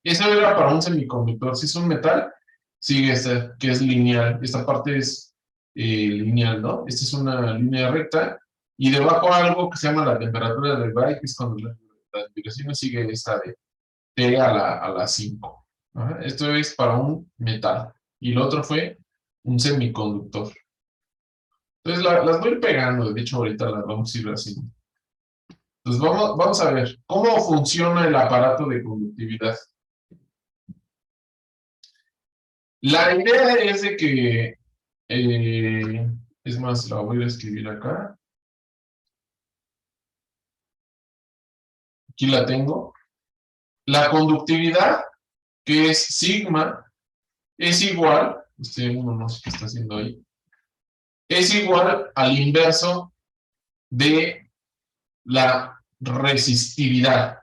Eso era para un semiconductor. Si es un metal, sigue que es lineal. Esta parte es lineal, ¿no? Esta es una línea recta y debajo algo que se llama la temperatura del Bragg, que es cuando la vibración sigue esta de T a la 5. Ajá. Esto es para un metal. Y el otro fue un semiconductor. Entonces las voy a ir pegando, de hecho ahorita las vamos a ir haciendo. Entonces vamos a ver cómo funciona el aparato de conductividad. La idea es de que, es más, la voy a escribir acá. Aquí la tengo. La conductividad, que es sigma, es igual, uno no sé qué está haciendo ahí, es igual al inverso de la resistividad.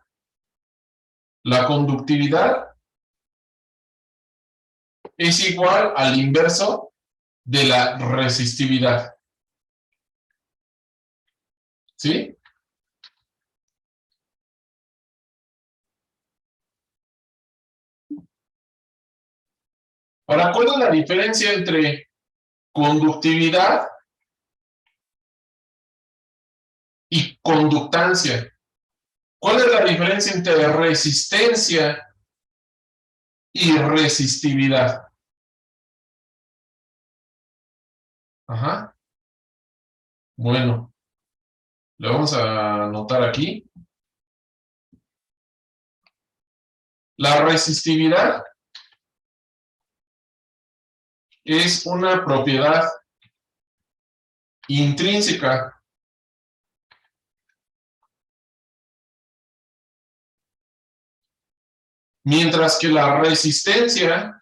La conductividad es igual al inverso de la resistividad. ¿Sí? Ahora, ¿cuál es la diferencia entre conductividad y conductancia? ¿Cuál es la diferencia entre resistencia y resistividad? Ajá. Bueno, le vamos a anotar aquí. La resistividad es una propiedad intrínseca. Mientras que la resistencia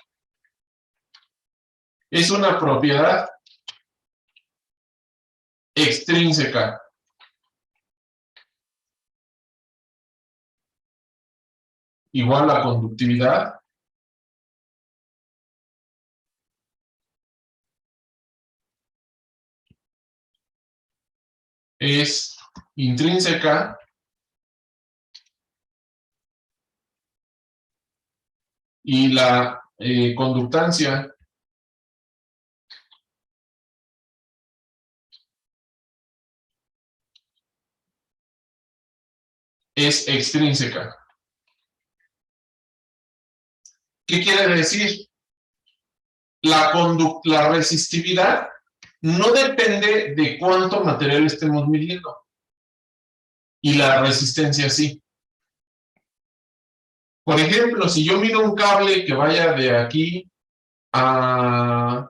es una propiedad extrínseca. Igual la conductividad es intrínseca y la conductancia es extrínseca. ¿Qué quiere decir? La resistividad no depende de cuánto material estemos midiendo. Y la resistencia sí. Por ejemplo, si yo mido un cable que vaya de aquí a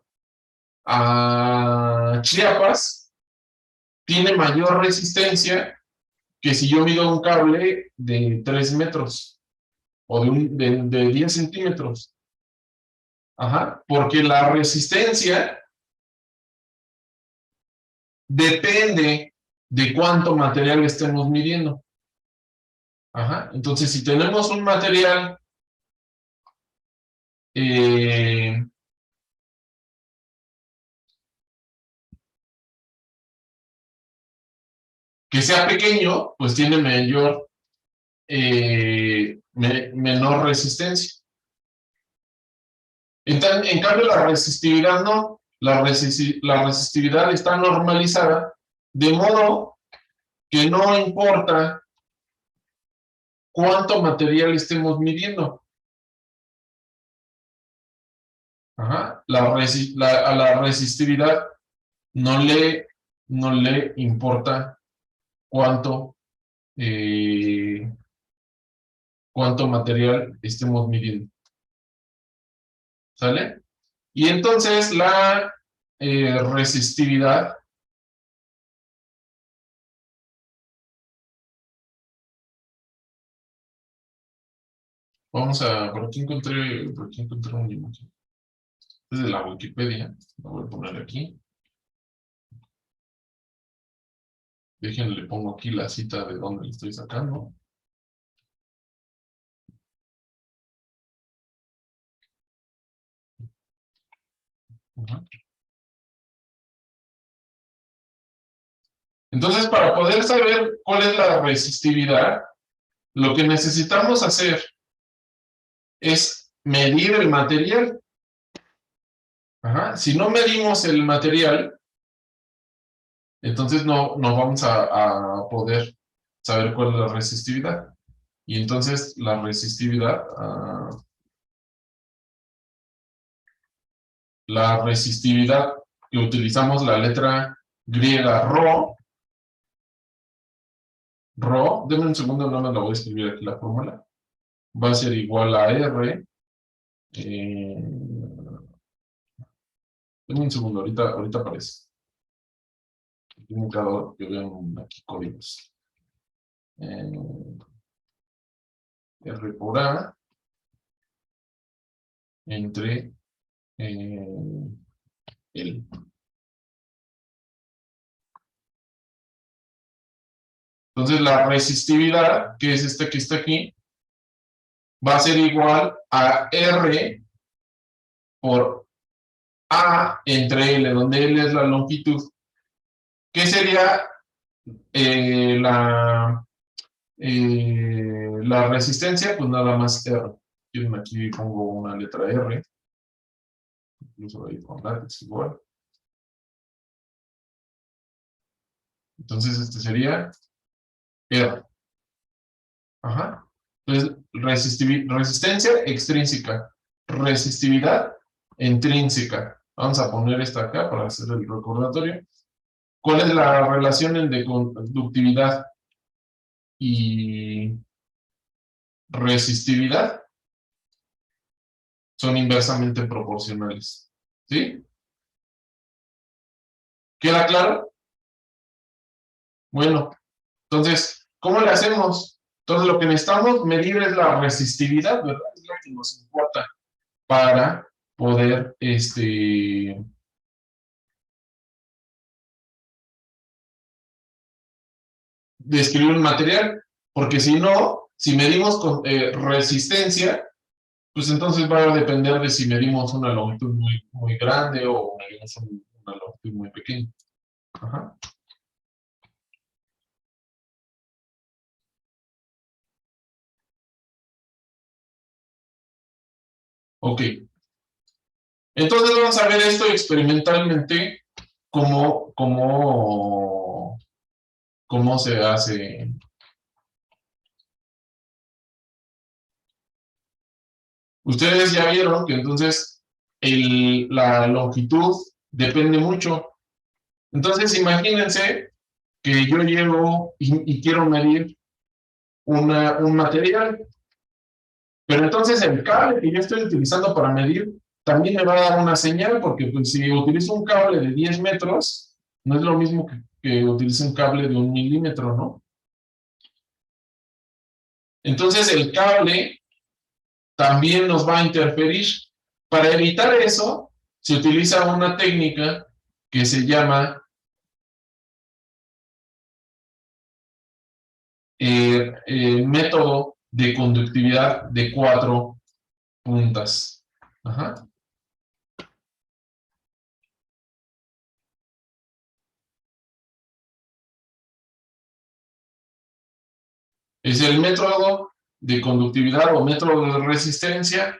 Chiapas, tiene mayor resistencia que si yo mido un cable de 3 metros o de 10 centímetros. Ajá, porque la resistencia depende de cuánto material estemos midiendo. Ajá, entonces si tenemos un material que sea pequeño, pues tiene menor resistencia. En cambio, la resistividad no. La resistividad está normalizada, de modo que no importa cuánto material estemos midiendo. Ajá. A la resistividad no le importa cuánto material estemos midiendo. ¿Sale? Y entonces la resistividad por aquí encontré una imagen. Es de la Wikipedia, lo voy a poner aquí. Déjenle, le pongo aquí la cita de donde le estoy sacando. Ajá. Entonces, para poder saber cuál es la resistividad, lo que necesitamos hacer es medir el material. Ajá. Si no medimos el material, entonces no vamos a poder saber cuál es la resistividad. Y entonces la resistividad, que utilizamos la letra griega ρ, denme un segundo, no me la voy a escribir aquí la fórmula, va a ser igual a R, denme un segundo, ahorita aparece. Tengo que ver aquí códigos. R por A entre L. Entonces la resistividad, que es esta que está aquí, va a ser igual a R por A entre L, donde L es la longitud. ¿Qué sería la resistencia? Pues nada más R. Aquí pongo una letra R, incluso ahí con látex igual. Entonces este sería R. Ajá. Entonces, resistencia extrínseca, resistividad intrínseca. Vamos a poner esta acá para hacer el recordatorio. ¿Cuál es la relación entre conductividad y resistividad? Son inversamente proporcionales. ¿Sí? ¿Queda claro? Bueno, entonces, ¿cómo le hacemos? Entonces, lo que necesitamos medir es la resistividad, ¿verdad? Es la que nos importa para poder, describir un material, porque si no, si medimos con resistencia, pues entonces va a depender de si medimos una longitud muy grande o medimos una longitud muy pequeña. Ajá. Ok. Entonces vamos a ver esto experimentalmente, cómo se hace. Ustedes ya vieron que entonces la longitud depende mucho. Entonces imagínense que yo llego y quiero medir un material, pero entonces el cable que yo estoy utilizando para medir también me va a dar una señal, porque pues, si utilizo un cable de 10 metros, no es lo mismo que utilice un cable de 1 milímetro, ¿no? Entonces el cable también nos va a interferir. Para evitar eso, se utiliza una técnica que se llama método de conductividad de 4 puntas. Ajá. Es el método de conductividad o método de resistencia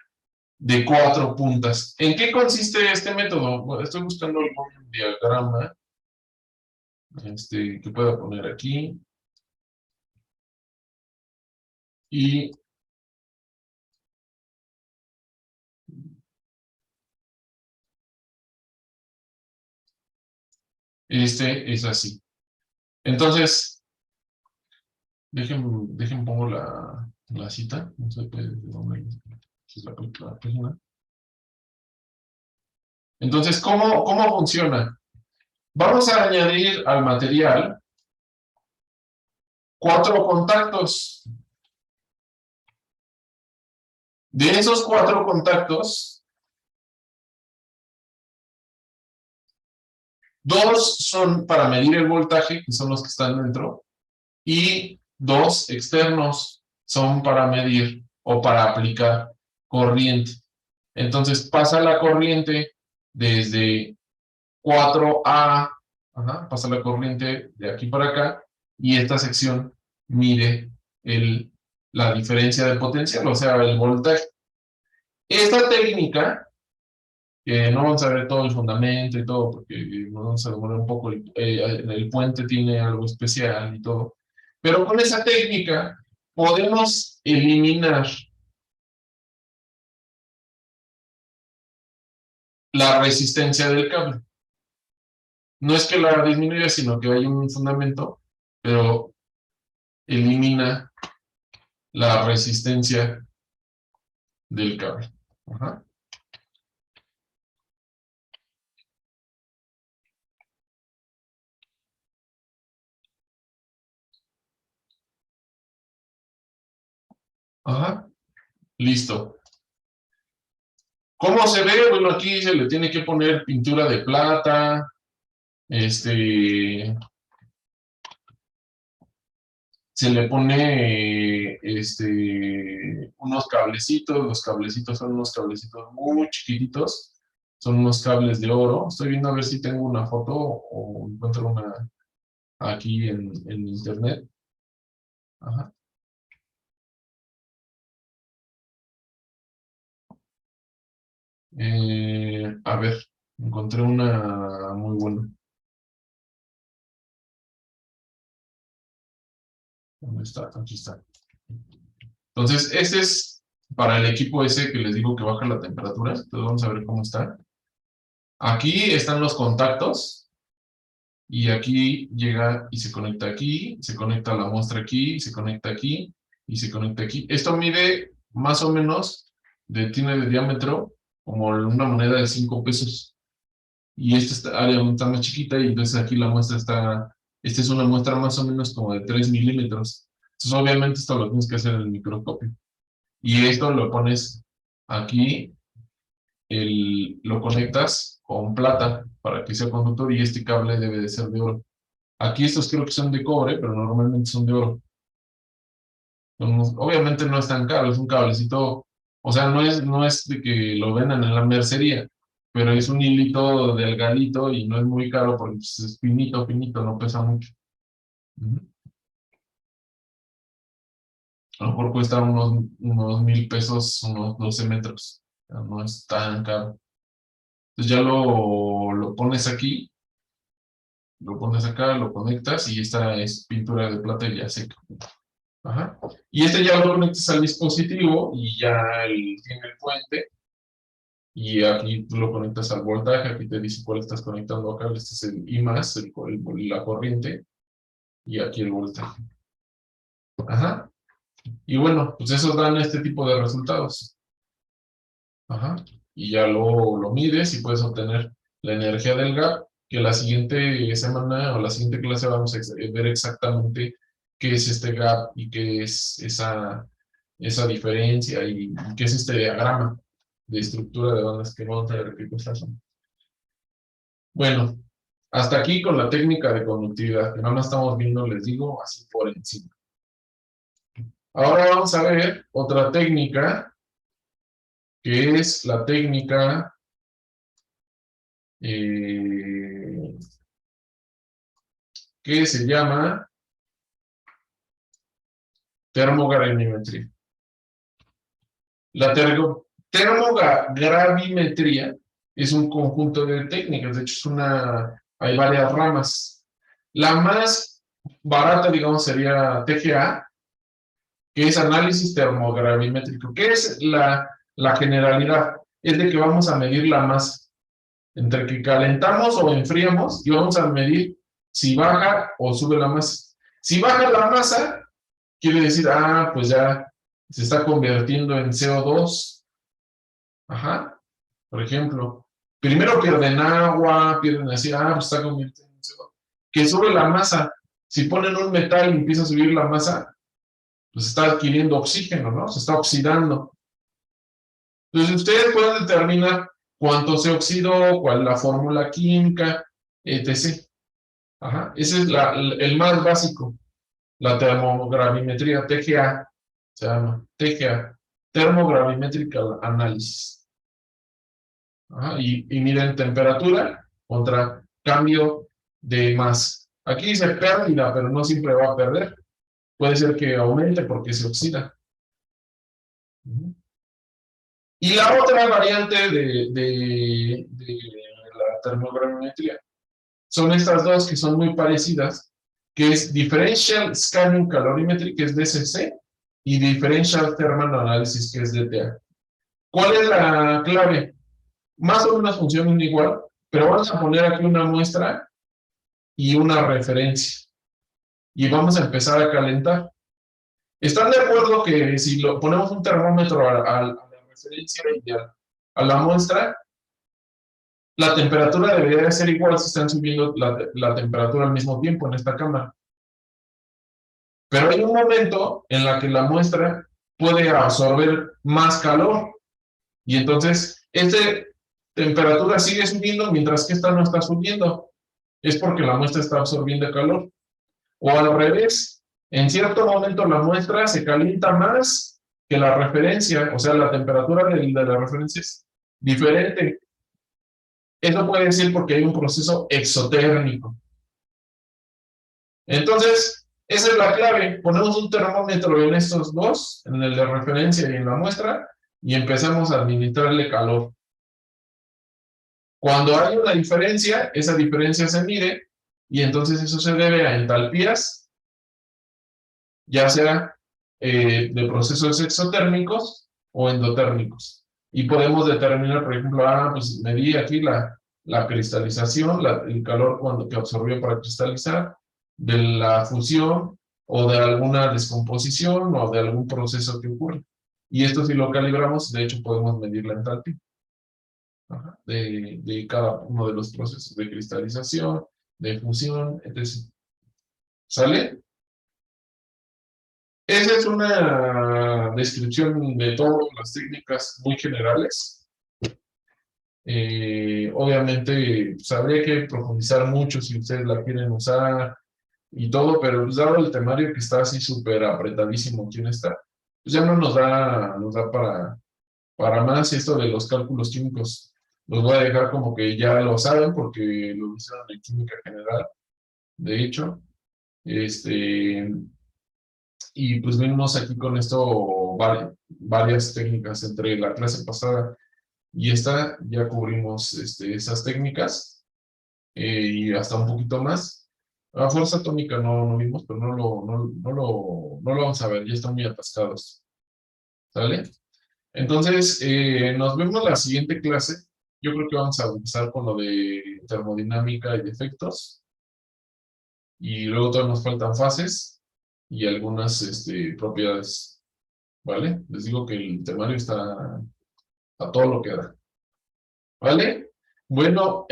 de 4 puntas. ¿En qué consiste este método? Bueno, estoy buscando algún diagrama que pueda poner aquí. Y este es así. Entonces, dejen pongo la cita. No sé de dónde es la página. Entonces, ¿cómo funciona? Vamos a añadir al material 4 contactos. De esos 4 contactos, 2 son para medir el voltaje, que son los que están dentro, y 2 externos son para medir o para aplicar corriente. Entonces pasa la corriente desde 4A, pasa la corriente de aquí para acá, y esta sección mide la diferencia de potencial, o sea, el voltaje. Esta técnica No vamos a ver todo el fundamento y todo, porque nos vamos a demorar un poco. El puente tiene algo especial y todo. Pero con esa técnica podemos eliminar la resistencia del cable. No es que la disminuya, sino que hay un fundamento, pero elimina la resistencia del cable. Ajá. Ajá. Listo. ¿Cómo se ve? Bueno, aquí se le tiene que poner pintura de plata, se le pone unos cablecitos, los cablecitos son unos cablecitos muy chiquititos, son unos cables de oro. Estoy viendo a ver si tengo una foto o encuentro una aquí en internet. Ajá. A ver, encontré una muy buena. ¿Dónde está? Aquí está. Entonces, este es para el equipo ese que les digo que baja la temperatura. Entonces, vamos a ver cómo está. Aquí están los contactos. Y aquí llega y se conecta aquí, se conecta la muestra aquí, se conecta aquí y se conecta aquí. Esto mide más o menos, tiene de diámetro como una moneda de 5 pesos. Y esta área está más chiquita y entonces aquí la muestra está, esta es una muestra más o menos como de 3 milímetros. Entonces obviamente esto lo tienes que hacer en el microscopio. Y esto lo pones aquí, lo conectas con plata para que sea conductor y este cable debe de ser de oro. Aquí estos creo que son de cobre, pero normalmente son de oro. Obviamente no es tan caro, es un cablecito, o sea, no es de que lo vendan en la mercería, pero es un hilito delgadito y no es muy caro porque pues, es finito, finito, no pesa mucho. A lo mejor cuesta unos 1,000 pesos, unos 12 metros. O sea, no es tan caro. Entonces ya lo pones aquí, lo pones acá, lo conectas y esta es pintura de plata y ya seca. Ajá. Y este ya lo conectas al dispositivo y ya tiene el puente. Y aquí tú lo conectas al voltaje. Aquí te dice cuál estás conectando acá. Este es el I+, la corriente. Y aquí el voltaje. Ajá. Y bueno, pues esos dan este tipo de resultados. Ajá. Y ya lo mides y puedes obtener la energía del gap. Que la siguiente semana o la siguiente clase vamos a ver exactamente qué es este gap y qué es esa diferencia y qué es este diagrama de estructura de bandas que vamos a ver qué cosas son. Bueno, hasta aquí con la técnica de conductividad, que nada más estamos viendo, les digo, así por encima. Ahora vamos a ver otra técnica, que es la técnica que se llama termogravimetría. La termogravimetría es un conjunto de técnicas, de hecho hay varias ramas. La más barata, digamos, sería TGA, que es análisis termogravimétrico. ¿Qué es la generalidad? Es de que vamos a medir la masa. Entre que calentamos o enfriamos y vamos a medir si baja o sube la masa. Si baja la masa, quiere decir, pues ya se está convirtiendo en CO2. Ajá. Por ejemplo, primero pierden agua, pierden así, pues está convirtiendo en CO2. Que sube la masa. Si ponen un metal y empieza a subir la masa, pues está adquiriendo oxígeno, ¿no? Se está oxidando. Entonces, ustedes pueden determinar cuánto se oxidó, cuál es la fórmula química, etc. Ajá. Ese es el más básico. La termogravimetría, TGA, se llama TGA, Thermogravimetrical Analysis. Ajá. Y miden temperatura contra cambio de masa. Aquí dice pérdida, pero no siempre va a perder. Puede ser que aumente porque se oxida. Y la otra variante de la termogravimetría son estas dos que son muy parecidas, que es Differential Scanning Calorimetry, que es DSC, y Differential Thermal Analysis, que es DTA. ¿Cuál es la clave? Más o menos funcionan igual, pero vamos a poner aquí una muestra y una referencia. Y vamos a empezar a calentar. ¿Están de acuerdo que si lo ponemos un termómetro a la referencia y a la muestra, la temperatura debería de ser igual si están subiendo la temperatura al mismo tiempo en esta cámara? Pero hay un momento en la que la muestra puede absorber más calor y entonces esta temperatura sigue subiendo mientras que esta no está subiendo. Es porque la muestra está absorbiendo calor. O al revés, en cierto momento la muestra se calienta más que la referencia, o sea, la temperatura de la referencia es diferente. Eso puede decir porque hay un proceso exotérmico. Entonces, esa es la clave. Ponemos un termómetro en estos dos, en el de referencia y en la muestra, y empezamos a administrarle calor. Cuando hay una diferencia, esa diferencia se mide, y entonces eso se debe a entalpías, ya sea de procesos exotérmicos o endotérmicos. Y podemos determinar, por ejemplo, pues medí aquí la cristalización, el calor que absorbió para cristalizar, de la fusión o de alguna descomposición o de algún proceso que ocurre. Y esto si lo calibramos, de hecho podemos medir la entalpía de cada uno de los procesos de cristalización, de fusión, etc. ¿Sale? Esa es una descripción de todas las técnicas muy generales. Obviamente, pues, habría que profundizar mucho si ustedes la quieren usar y todo, pero pues, dado el temario que está así súper apretadísimo aquí en esta, pues ya no nos da para más. Esto de los cálculos químicos los voy a dejar como que ya lo saben porque lo hicieron en química general, de hecho. Y pues vimos aquí con esto varias técnicas entre la clase pasada y esta, ya cubrimos esas técnicas y hasta un poquito más. A fuerza atómica no vimos, pero no lo vamos a ver, ya están muy atascados. ¿Sale? Entonces, nos vemos la siguiente clase. Yo creo que vamos a empezar con lo de termodinámica y de efectos. Y luego todavía nos faltan fases y algunas propiedades. ¿Vale? Les digo que el temario está a todo lo que da. ¿Vale? Bueno,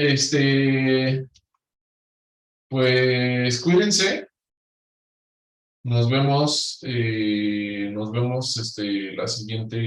pues cuídense. Nos vemos la siguiente